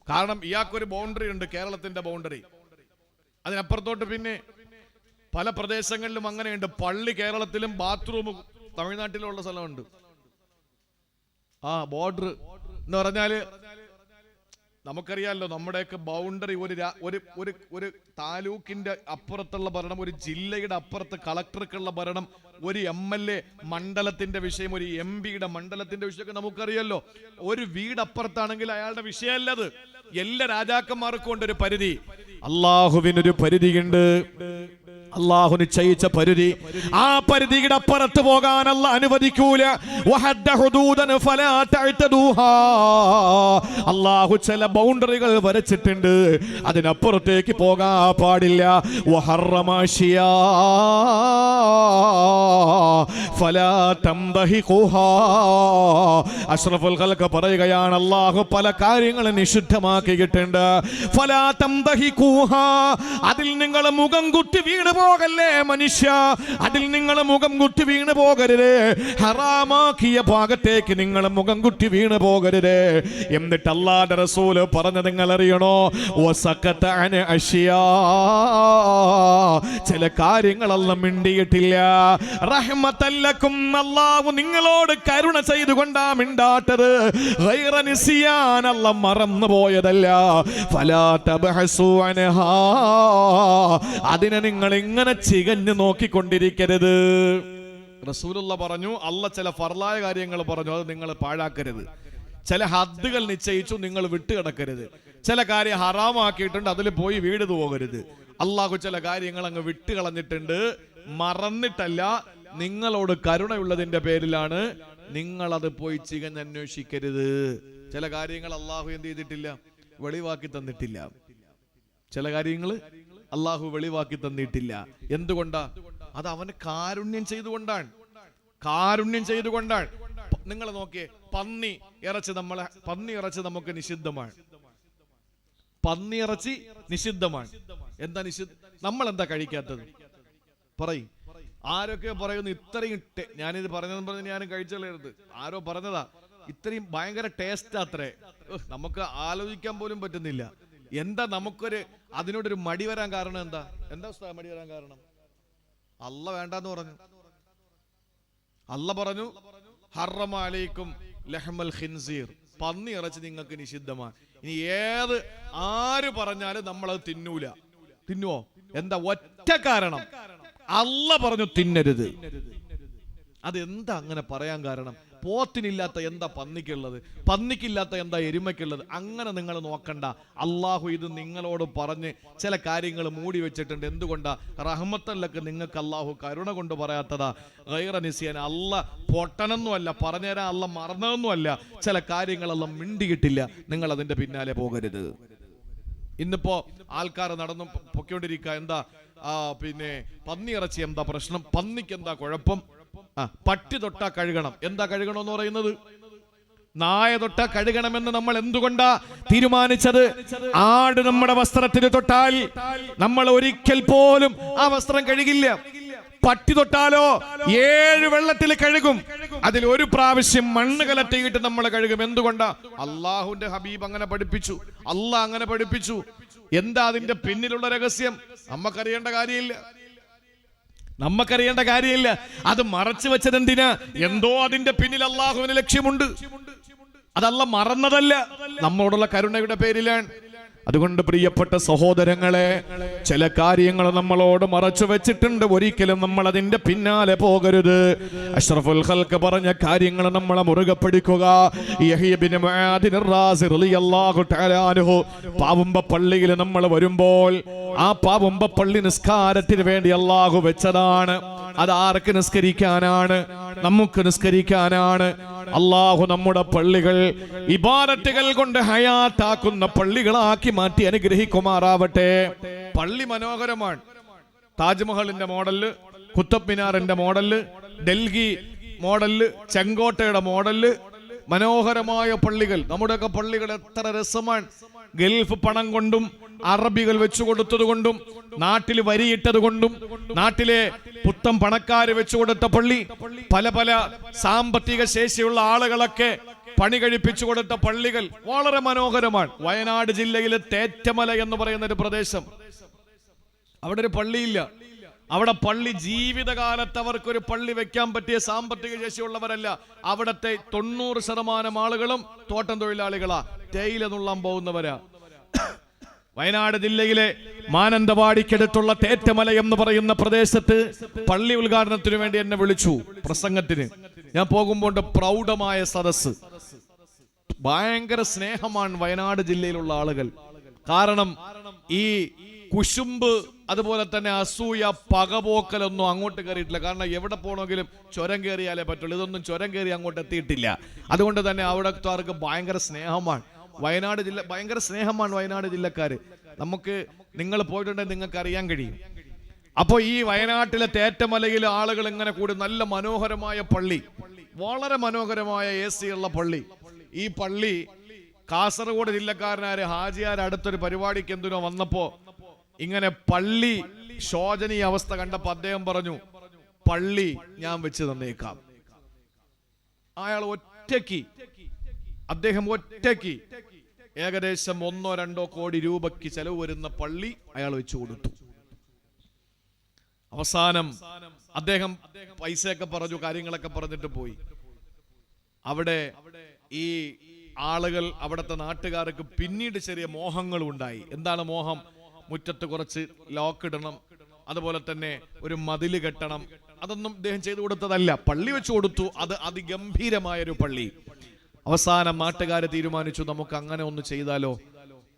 കാരണം ഇയാൾക്കൊരു ബൗണ്ടറി ഉണ്ട്, കേരളത്തിന്റെ ബൗണ്ടറി. അതിനപ്പുറത്തോട്ട് പിന്നെ പല പ്രദേശങ്ങളിലും അങ്ങനെയുണ്ട്. പള്ളി കേരളത്തിലും ബാത്റൂം തമിഴ്നാട്ടിലുള്ള സ്ഥലമുണ്ട്. ആ ബോർഡർ എന്ന് പറഞ്ഞാല് നമുക്കറിയാമല്ലോ, നമ്മുടെയൊക്കെ ബൗണ്ടറി ഒരു താലൂക്കിന്റെ അപ്പുറത്തുള്ള ഭരണം, ഒരു ജില്ലയുടെ അപ്പുറത്ത് കളക്ടർക്കുള്ള ഭരണം, ഒരു MLA മണ്ഡലത്തിന്റെ വിഷയം, ഒരു MP-യുടെ മണ്ഡലത്തിന്റെ വിഷയമൊക്കെ നമുക്കറിയാലോ. ഒരു വീടപ്പുറത്താണെങ്കിൽ അയാളുടെ വിഷയമല്ലത്. എല്ലാ രാജാക്കന്മാർക്കും ഉണ്ട് ഒരു പരിധി. അള്ളാഹുവിനൊരു പരിധിയുണ്ട്. അള്ളാഹു നിശ്ചയിച്ച പരിധി, ആ പരിധിയുടെ അപ്പുറത്ത് പോകാൻ അല്ലാഹു അനുവദിക്കൂല. അള്ളാഹു ചില ബൗണ്ടറികൾ വരച്ചിട്ടുണ്ട്, അതിനപ്പുറത്തേക്ക് പോകാൻ പാടില്ല. അഷ്റഫുൽ ഖൽഖ് പറയുകയാണ്, അള്ളാഹു പല കാര്യങ്ങളും നിഷിദ്ധമാക്കിയിട്ടുണ്ട്. അതിൽ നിങ്ങൾ മുഖം കുത്തി വീണ് പോകല്ലേ മനുഷ്യ, അതിൽ നിങ്ങൾ മുഖം കുത്തി വീണ് പോകരുത്. ഹറാമാക്കിയ ഭാഗത്തേക്ക് നിങ്ങൾ മുഖം കുത്തി വീണ് പോകരുത്. എന്നിട്ട് അല്ലാഹുവിന്റെ റസൂൽ പറഞ്ഞ നിങ്ങൾ അറിയണോ, ചില കാര്യങ്ങളെല്ലാം മിണ്ടിയിട്ടില്ല. റഹ്മത്തല്ലക്കും, അല്ലാഹു നിങ്ങളോട് കരുണ ചെയ്തുകൊണ്ടാ മിണ്ടാട്ടത്. ഗൈറ നിസിയാൻ, അല്ലാഹു മറന്നു പോയതല്ല. ഫലാ തബ്ഹസു അൻഹാ, അതിനെ നിങ്ങൾ ഇങ്ങനെ ചികഞ്ഞു നോക്കിക്കൊണ്ടിരിക്കരുത്. റസൂലുള്ള പറഞ്ഞു, അല്ലാഹു ചില ഫർളായ കാര്യങ്ങൾ പറഞ്ഞു, അത് നിങ്ങൾ പാഴാക്കരുത്. ചില ഹദ്ദുകൾ നിശ്ചയിച്ചു, നിങ്ങൾ വിട്ടുകിടക്കരുത്. ചില കാര്യം ഹറാമാക്കിയിട്ടുണ്ട്, അതിൽ പോയി വീട് പോകരുത്. അള്ളാഹു ചില കാര്യങ്ങൾ അങ്ങ് വിട്ടുകളഞ്ഞിട്ടുണ്ട്, മറന്നിട്ടല്ല, നിങ്ങളോട് കരുണയുള്ളതിന്റെ പേരിലാണ്. നിങ്ങളത് പോയി ചികഞ്ഞന്വേഷിക്കരുത്. ചില കാര്യങ്ങൾ അള്ളാഹു എന്ത് ചെയ്തിട്ടില്ല, വെളിവാക്കി തന്നിട്ടില്ല. ചില കാര്യങ്ങൾ അള്ളാഹു വെളിവാക്കി തന്നിട്ടില്ല. എന്തുകൊണ്ടാ? അത് അവന് കാരുണ്യം ചെയ്തുകൊണ്ടാണ്. കാരുണ്യം ചെയ്തുകൊണ്ടാണ്. നിങ്ങൾ നോക്കിയേ, പന്നി ഇറച്ചി നമുക്ക് നിഷിദ്ധമാണ്. പന്നിയിറച്ചി നിഷിദ്ധമാണ്. എന്താ നമ്മൾ എന്താ കഴിക്കാത്തത്? പറയും. ആരൊക്കെ പറയുന്നു ഇത്രയും, ഞാനിത് പറഞ്ഞതെന്ന് പറഞ്ഞ് ഞാനും കഴിച്ചത്, ആരോ പറഞ്ഞതാ, ഇത്രയും ഭയങ്കര ടേസ്റ്റ് അത്രേ, നമുക്ക് ആലോചിക്കാൻ പോലും പറ്റുന്നില്ല. എന്താ നമുക്കൊരു അതിനോടൊരു മടി വരാൻ കാരണം? എന്താ ഉസ്താദ് മടി വരാൻ കാരണം? അല്ലാഹ് വേണ്ടാന്ന് പറഞ്ഞു. അല്ലാഹ് പറഞ്ഞു, ഹറമ അലൈക്കും ലഹ്മൽ ഖിൻസീർ, പന്നി ഇറച്ചി നിങ്ങൾക്ക് നിഷിദ്ധമാണ്. ഇനി ആര് പറഞ്ഞാലും നമ്മളത് തിന്നൂല. തിന്നുവോ? എന്താ ഒറ്റ കാരണം? അല്ലാഹ് പറഞ്ഞു തിന്നരുത്. അതെന്താ അങ്ങനെ പറയാൻ കാരണം? പോത്തിനില്ലാത്ത എന്താ പന്നിക്കുള്ളത്? പന്നിക്കില്ലാത്ത എന്താ എരുമയ്ക്കുള്ളത്? അങ്ങനെ നിങ്ങൾ നോക്കണ്ട. അള്ളാഹു ഇത് നിങ്ങളോട് പറഞ്ഞ് ചില കാര്യങ്ങൾ മൂടി വെച്ചിട്ടുണ്ട്. എന്തുകൊണ്ടാ? റഹ്മത്തല്ലക്ക് നിങ്ങൾക്ക് അള്ളാഹു കരുണ കൊണ്ട് പറയാത്തതാ. ഗൈറ നിസിയാൻ, അല്ലാഹ് പൊട്ടനൊന്നുമല്ല, പറഞ്ഞുതരാൻ അല്ലാഹ് മറന്നതൊന്നുമല്ല. ചില കാര്യങ്ങളെല്ലാം മിണ്ടിയിട്ടില്ല, നിങ്ങൾ അതിന്റെ പിന്നാലെ പോകരുത്. ഇന്നിപ്പോ ആൾക്കാർ നടന്നു പൊയ്ക്കൊണ്ടിരിക്കുക, എന്താ പിന്നെ പന്നി ഇറച്ചി എന്താ പ്രശ്നം, പന്നിക്ക് എന്താ കുഴപ്പം? പട്ടി തൊട്ടാ കഴുകണം. എന്താ കഴുകണമെന്ന് പറയുന്നത്? നായ തൊട്ടാ കഴുകണമെന്ന് നമ്മൾ എന്തുകൊണ്ടാ തീരുമാനിച്ചത്? ആട് നമ്മുടെ വസ്ത്രത്തിൽ തൊട്ടാൽ നമ്മൾ ഒരിക്കൽ പോലും ആ വസ്ത്രം കഴുകില്ല. പട്ടി തൊട്ടാലോ 7 വെള്ളത്തിൽ കഴുകും. അതിൽ ഒരു പ്രാവശ്യം മണ്ണ് കലറ്റിയിട്ട് നമ്മൾ കഴുകും. എന്തുകൊണ്ടാ? അള്ളാഹുവിന്റെ ഹബീബ് അങ്ങനെ പഠിപ്പിച്ചു, അള്ളാഹ് അങ്ങനെ പഠിപ്പിച്ചു. എന്താ അതിന്റെ പിന്നിലുള്ള രഹസ്യം? നമുക്കറിയേണ്ട കാര്യമില്ല. അത് മറച്ചു വെച്ചത് എന്തിനാ? എന്തോ അതിന്റെ പിന്നിൽ അള്ളാഹുവിന് ലക്ഷ്യമുണ്ട്. അതല്ല മറന്നതല്ല, നമ്മോടുള്ള കരുണയുടെ പേരിലാണ്. അതുകൊണ്ട് പ്രിയപ്പെട്ട സഹോദരങ്ങളെ, ചില കാര്യങ്ങൾ നമ്മളോട് മറച്ചു വെച്ചിട്ടുണ്ട്. ഒരിക്കലും നമ്മൾ അതിന്റെ പിന്നാലെ പോകരുത്. അഷ്റഫുൽ ഖൽഖ് പറഞ്ഞ കാര്യങ്ങൾ നമ്മളെ മുറുകെ പിടിക്കുക. യഹ്യ ഇബ്നു മുആദ് റാസി റളിയല്ലാഹു തആല അൻഹു പാവുമ്പ പള്ളിയിൽ നമ്മൾ വരുമ്പോൾ, ആ പാവുമ്പ പള്ളി നിസ്കാരത്തിന് വേണ്ടി അല്ലാഹു വെച്ചതാണ്. അത് ആർക്ക് നിസ്കരിക്കാനാണ്? നമുക്ക് നിസ്കരിക്കാനാണ്. അള്ളാഹു നമ്മുടെ പള്ളികൾ ഇബാദത്തുകൾ കൊണ്ട് ഹയാത്താക്കുന്ന പള്ളികളാക്കി മാറ്റി അനുഗ്രഹിക്കുമാറാവട്ടെ. പള്ളി മനോഹരമാണ്. താജ്മഹലിന്റെ മോഡല്, കുത്തബ് മിനാറിന്റെ മോഡല്, ഡൽഹി മോഡല്, ചെങ്കോട്ടയുടെ മോഡല്, മനോഹരമായ പള്ളികൾ. നമ്മുടെയൊക്കെ പള്ളികൾ എത്ര രസമാണ്. ഗൾഫ് പണം കൊണ്ടും അറബികൾ വെച്ചു കൊടുത്തത് കൊണ്ടും നാട്ടിൽ വരിയിട്ടത് കൊണ്ടും നാട്ടിലെ പുത്തൻ പണക്കാര് വെച്ചു കൊടുത്ത പള്ളി, പല പല സാമ്പത്തിക ശേഷിയുള്ള ആളുകളൊക്കെ പണി കഴിപ്പിച്ചു കൊടുത്ത പള്ളികൾ വളരെ മനോഹരമാണ്. വയനാട് ജില്ലയിലെ തേറ്റമല എന്ന് പറയുന്ന ഒരു പ്രദേശം, അവിടെ ഒരു പള്ളിയില്ല. അവിടെ പള്ളി ജീവിതകാലത്ത് അവർക്കൊരു പള്ളി വെക്കാൻ പറ്റിയ സാമ്പത്തിക ശേഷിയുള്ളവരല്ല. അവിടത്തെ 90% ആളുകളും തോട്ടം തൊഴിലാളികളാ, തേയില നുള്ളാൻ പോകുന്നവരാ. വയനാട് ജില്ലയിലെ മാനന്തവാടിക്കടുത്തുള്ള തേറ്റമല എന്ന് പറയുന്ന പ്രദേശത്ത് പള്ളി ഉദ്ഘാടനത്തിന് വേണ്ടി എന്നെ വിളിച്ചു പ്രസംഗത്തിന്. ഞാൻ പോകുമ്പോൾ പ്രൗഢമായ സദസ്സ്. ഭയങ്കര സ്നേഹമാണ് വയനാട് ജില്ലയിലുള്ള ആളുകൾ. കാരണം ഈ കുശുമ്പ്, അതുപോലെ തന്നെ അസൂയ, പകപോക്കലൊന്നും അങ്ങോട്ട് കയറിയിട്ടില്ല. കാരണം എവിടെ പോകണമെങ്കിലും ചുരം കയറിയാലേ പറ്റുള്ളൂ. ഇതൊന്നും ചുരം കയറി അങ്ങോട്ട് എത്തിയിട്ടില്ല. അതുകൊണ്ട് തന്നെ അവിടത്തെ ഭയങ്കര സ്നേഹമാണ് വയനാട് ജില്ല. ഭയങ്കര സ്നേഹമാണ് വയനാട് ജില്ലക്കാര്. നമുക്ക്, നിങ്ങൾ പോയിട്ടുണ്ടെങ്കിൽ നിങ്ങൾക്ക് അറിയാൻ കഴിയും. അപ്പോൾ ഈ വയനാട്ടിലെ തേറ്റമലയിലെ ആളുകൾ ഇങ്ങനെ കൂടി നല്ല മനോഹരമായ പള്ളി, വളരെ മനോഹരമായ AC ഉള്ള പള്ളി. ഈ പള്ളി കാസർഗോഡ് ജില്ലക്കാരനായ ഹാജിയാർ അടുത്തൊരു പരിപാടിക്ക് എന്തിനോ വന്നപ്പോ ഇങ്ങനെ പള്ളി ശോചനീയ അവസ്ഥ കണ്ടപ്പോ അദ്ദേഹം പറഞ്ഞു, പള്ളി ഞാൻ വെച്ച് തന്നേക്കാം. അയാൾ അദ്ദേഹം ഒറ്റയ്ക്ക് ഏകദേശം 1-2 കോടി രൂപയ്ക്ക് ചെലവ് വരുന്ന പള്ളി അയാൾ വെച്ചു കൊടുത്തു. അവസാനം അദ്ദേഹം പൈസയൊക്കെ പറഞ്ഞു, കാര്യങ്ങളൊക്കെ പറഞ്ഞിട്ട് പോയി. അവിടെ ഈ ആളുകൾ, അവിടുത്തെ നാട്ടുകാർക്ക് പിന്നീട് ചെറിയ മോഹങ്ങളും ഉണ്ടായി. എന്താണ് മോഹം? മുറ്റത്ത് കുറച്ച് ലോക്ക് ഇടണം, അതുപോലെ തന്നെ ഒരു മതില് കെട്ടണം. അതൊന്നും അദ്ദേഹം ചെയ്തു കൊടുത്തതല്ല, പള്ളി വെച്ചു കൊടുത്തു. അത് അതിഗംഭീരമായൊരു പള്ളി. അവസാനം നാട്ടുകാരെ തീരുമാനിച്ചു, നമുക്ക് അങ്ങനെ ഒന്ന് ചെയ്താലോ.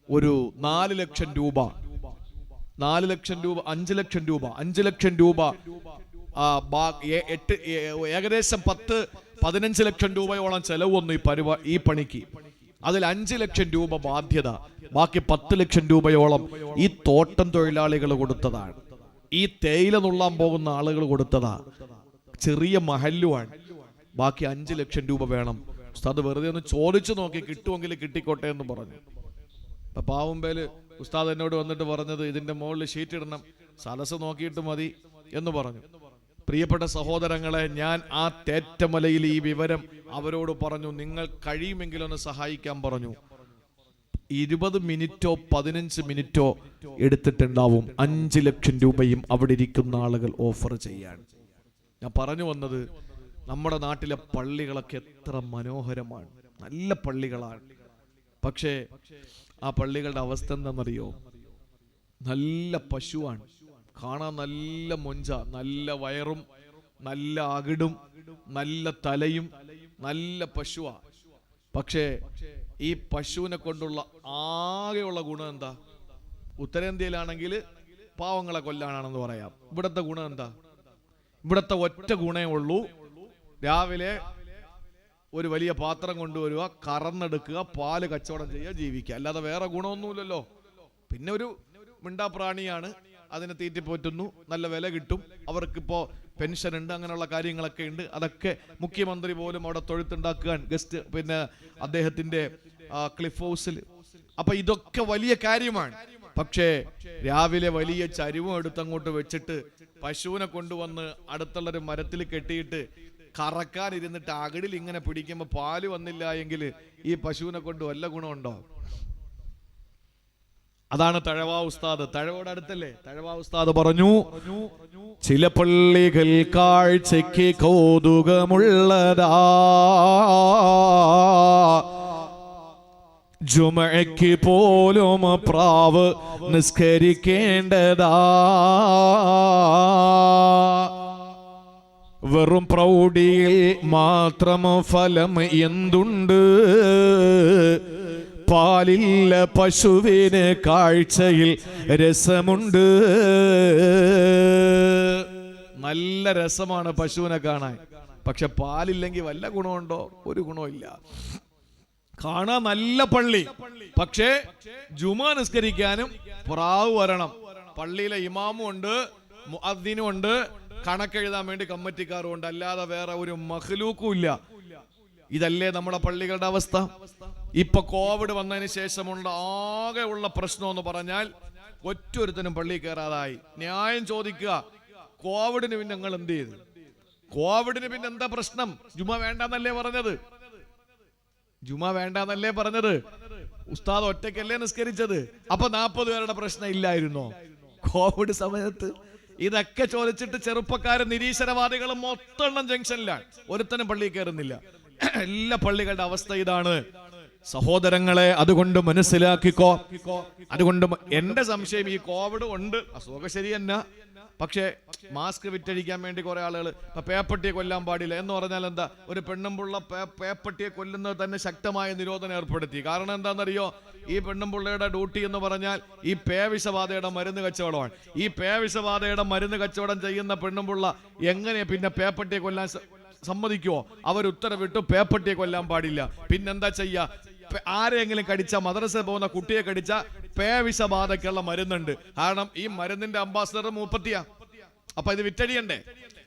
ഒരു 4 ലക്ഷം രൂപ, 5 ലക്ഷം രൂപ ഏകദേശം 10-15 ലക്ഷം രൂപയോളം ചെലവ് വന്നു ഈ പണിക്ക്. അതിൽ 5 ലക്ഷം രൂപ ബാധ്യത, ബാക്കി 10 ലക്ഷം രൂപയോളം ഈ തോട്ടം തൊഴിലാളികൾ കൊടുത്തതാണ്. ഈ തേയില നുള്ളാൻ പോകുന്ന ആളുകൾ കൊടുത്തതാ. ചെറിയ മഹല്ലുമാണ്. ബാക്കി 5 ലക്ഷം രൂപ വേണം. ഉസ്താദ് വെറുതെ ഒന്ന് ചോദിച്ചു നോക്കി, കിട്ടുമെങ്കിൽ കിട്ടിക്കോട്ടെ എന്ന് പറഞ്ഞു. അപ്പൊ പാവുമ്പേല് ഉസ്താദ് എന്നോട് വന്നിട്ട് പറഞ്ഞത്, ഇതിന്റെ മുകളിൽ ഷീറ്റ് ഇടണം, സദസ് നോക്കിയിട്ട് മതി എന്ന് പറഞ്ഞു. പ്രിയപ്പെട്ട സഹോദരങ്ങളെ, ഞാൻ ആ തേറ്റമലയിൽ ഈ വിവരം അവരോട് പറഞ്ഞു. നിങ്ങൾ കഴിയുമെങ്കിലൊന്ന് സഹായിക്കാൻ പറഞ്ഞു. 20 മിനിറ്റോ 15 മിനിറ്റോ എടുത്തിട്ടുണ്ടാവും 5 ലക്ഷം രൂപയും അവിടെ ഇരിക്കുന്ന ആളുകൾ ഓഫർ ചെയ്യാൻ. ഞാൻ പറഞ്ഞു വന്നത്, നമ്മുടെ നാട്ടിലെ പള്ളികളൊക്കെ എത്ര മനോഹരമാണ്, നല്ല പള്ളികളാണ്. പക്ഷേ ആ പള്ളികളുടെ അവസ്ഥ എന്താണെന്നറിയോ? നല്ല പശുവാണ്, കാണാൻ നല്ല മൊഞ്ച, നല്ല വയറും നല്ല അകിടും നല്ല തലയും നല്ല പശുവാ. പക്ഷേ ഈ പശുവിനെ കൊണ്ടുള്ള ആകെയുള്ള ഗുണം എന്താ? ഉത്തരേന്ത്യയിലാണെങ്കിൽ പാവങ്ങളെ കൊല്ലാനാണെന്ന് പറയാം. ഇവിടത്തെ ഗുണം എന്താ? ഇവിടത്തെ ഒറ്റ ഗുണേ ഉള്ളൂ, രാവിലെ ഒരു വലിയ പാത്രം കൊണ്ടുവരിക, കറന്നെടുക്കുക, പാല് കച്ചവടം ചെയ്യുക, ജീവിക്കുക. അല്ലാതെ വേറെ ഗുണമൊന്നുമില്ലല്ലോ. പിന്നെ ഒരു മിണ്ടാപ്രാണിയാണ്, അതിനെ തീറ്റിപ്പോറ്റുന്നു, നല്ല വില കിട്ടും, അവർക്കിപ്പോ പെൻഷൻ ഉണ്ട്, അങ്ങനെയുള്ള കാര്യങ്ങളൊക്കെ ഉണ്ട്. അതൊക്കെ മുഖ്യമന്ത്രി പോലും അവിടെ തൊഴുത്തുണ്ടാക്കാൻ ഗസ്റ്റ്, പിന്നെ അദ്ദേഹത്തിന്റെ ക്ലിഫ് ഹൗസിൽ. അപ്പൊ ഇതൊക്കെ വലിയ കാര്യമാണ്. പക്ഷേ രാവിലെ വലിയ ചരിവും എടുത്തങ്ങോട്ട് വെച്ചിട്ട് പശുവിനെ കൊണ്ടുവന്ന് അടുത്തുള്ളൊരു മരത്തിൽ കെട്ടിയിട്ട് കറക്കാനിരുന്നിട്ട് അകിടിൽ ഇങ്ങനെ പിടിക്കുമ്പോ പാല് വന്നില്ല എങ്കിൽ ഈ പശുവിനെ കൊണ്ട് വല്ല ഗുണമുണ്ടോ? അതാണ് തഴവ ഉസ്താദ്. തഴവോട് അടുത്തല്ലേ? തഴവ ഉസ്താദ് പറഞ്ഞു, ചില പള്ളികൾ കാഴ്ചയ്ക്ക് കൗതുകമുള്ളതാ, ജുമഅയ്ക്ക് പോലും പ്രാവ് നിസ്കരിക്കേണ്ടതാ, വെറും പ്രൗഢിയിൽ മാത്രം ഫലം എന്തുണ്ട്, പാലില്ല പശുവിന് കാഴ്ചയിൽ രസമുണ്ട്. നല്ല രസമാണ് പശുവിനെ കാണാൻ. പക്ഷെ പാലില്ലെങ്കിൽ വല്ല ഗുണമുണ്ടോ? ഒരു ഗുണമില്ല. കാണാൻ നല്ല പള്ളി, പക്ഷേ ജുമാ നിസ്കരിക്കാനും പ്രാവ് വരണം. പള്ളിയിലെ ഇമാമും ഉണ്ട്, മുഅദ്ദിനും ഉണ്ട്, കണക്കെഴുതാൻ വേണ്ടി കമ്മിറ്റിക്കാരും ഉണ്ട്. അല്ലാതെ വേറെ ഒരു മഖ്ലൂക്കും ഇല്ല. ഇതല്ലേ നമ്മുടെ പള്ളികളുടെ അവസ്ഥ? ഇപ്പൊ കോവിഡ് വന്നതിന് ശേഷമുള്ള ആകെ ഉള്ള പ്രശ്നം എന്ന് പറഞ്ഞാൽ ഒറ്റൊരുത്തനും പള്ളി കയറാതായി. ന്യായം ചോദിക്കുക, കോവിഡിന് പിന്നെ നിങ്ങൾ എന്ത് ചെയ്തു? കോവിഡിന് പിന്നെ എന്താ പ്രശ്നം? ജുമ വേണ്ടെന്നല്ലേ പറഞ്ഞത്? ജുമ വേണ്ടെന്നല്ലേ പറഞ്ഞത്? ഉസ്താദ് ഒറ്റയ്ക്കല്ലേ നിസ്കരിച്ചത്? അപ്പൊ 40 പേരുടെ പ്രശ്നം ഇല്ലായിരുന്നോ കോവിഡ് സമയത്ത്? ഇതൊക്കെ ചോദിച്ചിട്ട് ചെറുപ്പക്കാരും നിരീശ്വരവാദികളും മൊത്തം ജംഗ്ഷനിലാണ്. ഒരുത്തനും പള്ളി കയറുന്നില്ല. എല്ലാ പള്ളികളുടെ അവസ്ഥ ഇതാണ് സഹോദരങ്ങളെ. അതുകൊണ്ട് മനസ്സിലാക്കിക്കോ. അതുകൊണ്ട് എന്റെ സംശയം, ഈ കോവിഡ് ഉണ്ട്, അസുഖം ശരി തന്നെ, പക്ഷേ മാസ്ക് വിറ്റഴിക്കാൻ വേണ്ടി കുറെ ആളുകൾ ഇപ്പൊ പേപ്പട്ടിയെ കൊല്ലാൻ പാടില്ല എന്ന് പറഞ്ഞാൽ എന്താ? ഒരു പെണ്ണുമ്പുള്ള പേപ്പട്ടിയെ കൊല്ലുന്നത് തന്നെ ശക്തമായ നിരോധനം ഏർപ്പെടുത്തി. കാരണം എന്താണെന്നറിയോ? ഈ പെണ്ണുമ്പുള്ളയുടെ ഡ്യൂട്ടി എന്ന് പറഞ്ഞാൽ ഈ പേവിഷബാധയുടെ മരുന്ന് കച്ചവടമാണ്. ഈ പേവിഷബാധയുടെ മരുന്ന് കച്ചവടം ചെയ്യുന്ന പെണ്ണുമ്പുള്ള എങ്ങനെ പിന്നെ പേപ്പട്ടിയെ കൊല്ലാൻ സമ്മതിക്കുവോ? അവർ ഉത്തരവിട്ടു പേപ്പട്ടിയെ കൊല്ലാൻ പാടില്ല. പിന്നെന്താ ചെയ്യാ? ആരെങ്കിലും കടിച്ച, മദ്രസ പോകുന്ന കുട്ടിയെ കടിച്ച പേവിഷബാധയ്ക്കുള്ള മരുന്നുണ്ട്. കാരണം ഈ മരുന്നിന്റെ അംബാസഡർ മൂപ്പത്തിയാ. അപ്പൊ ഇത് വിറ്റഴിയണ്ടേ?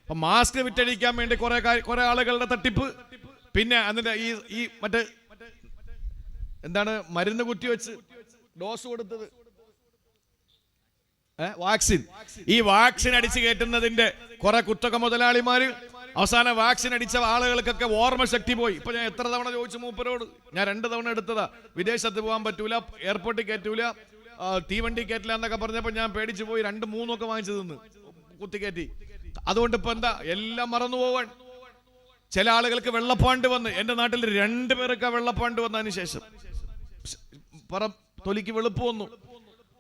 അപ്പൊ മാസ്ക് വിറ്റഴിക്കാൻ വേണ്ടി കുറെ ആളുകളുടെ തട്ടിപ്പ്. പിന്നെ അതിന്റെ ഈ മറ്റേ എന്താണ് മരുന്ന് കുത്തിവെച്ച് ഡോസ് കൊടുത്തത്, വാക്സിൻ. ഈ വാക്സിൻ അടിച്ചു കയറ്റുന്നതിന്റെ കുറെ കുത്തക മുതലാളിമാര് അവസാനം വാക്സിൻ അടിച്ച ആളുകൾക്കൊക്കെ ഓർമ്മശക്തി പോയി. ഇപ്പൊ ഞാൻ എത്ര തവണ ചോദിച്ചു മൂപ്പരോട്, ഞാൻ 2 തവണ എടുത്തതാ. വിദേശത്ത് പോകാൻ പറ്റൂല, എയർപോർട്ടിൽ കയറ്റൂല, തീവണ്ടി കയറ്റില്ല എന്നൊക്കെ പറഞ്ഞപ്പോ ഞാൻ പേടിച്ചു പോയി. 2-3 ഒക്കെ വാങ്ങിച്ചു നിന്ന് കുത്തിക്കയറ്റി. അതുകൊണ്ട് ഇപ്പൊ എന്താ, എല്ലാം മറന്നു പോവാൻ. ചില ആളുകൾക്ക് വെള്ളപ്പാണ്ട് വന്ന്, എന്റെ നാട്ടിൽ 2 പേർക്ക് വെള്ളപ്പാണ്ട് വന്നതിന് ശേഷം തൊലിക്ക് വെളുപ്പ് വന്നു.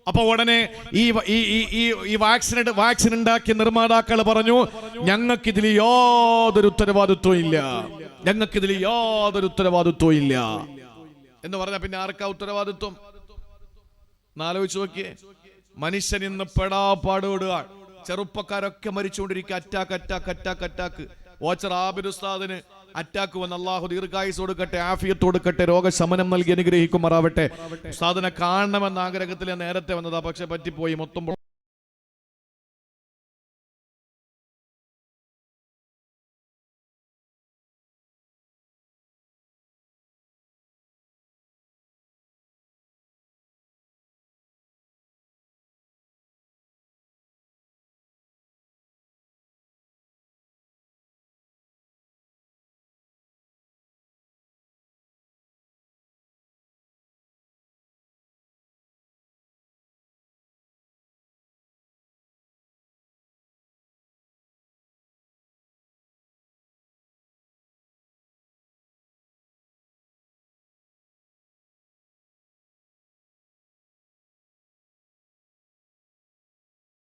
അപ്പൊ ഉടനെ ഈ വാക്സിൻ ഉണ്ടാക്കിയ നിർമ്മാതാക്കൾ പറഞ്ഞു, ഞങ്ങൾക്കിതിൽ യാതൊരു ഉത്തരവാദിത്വം ഇല്ല, ഞങ്ങൾക്കിതിൽ യാതൊരു ഉത്തരവാദിത്വം ഇല്ല എന്ന് പറഞ്ഞ പിന്നെ ആർക്കാ ഉത്തരവാദിത്വം? എന്നാലോചിച്ച് നോക്കിയേ. മനുഷ്യൻ ഇന്ന് പെടാപ്പാടുവിടുക. ചെറുപ്പക്കാരൊക്കെ മരിച്ചുകൊണ്ടിരിക്കുക. അറ്റാക്ക്. ഓച്ചർ ആബിദ് ഉസ്താദിന് അറ്റാക്ക് വന്ന് അള്ളാഹു ദീർഘായുസ് കൊടുക്കട്ടെ, ആഫിയത്ത് കൊടുക്കട്ടെ, രോഗശമനം നൽകി അനുഗ്രഹിക്കുമാറാവട്ടെ. ഉസ്താദിനെ കാണണമെന്ന ആഗ്രഹത്തിൽ നേരത്തെ വന്നതാ, പക്ഷെ പറ്റിപ്പോയി. മൊത്തം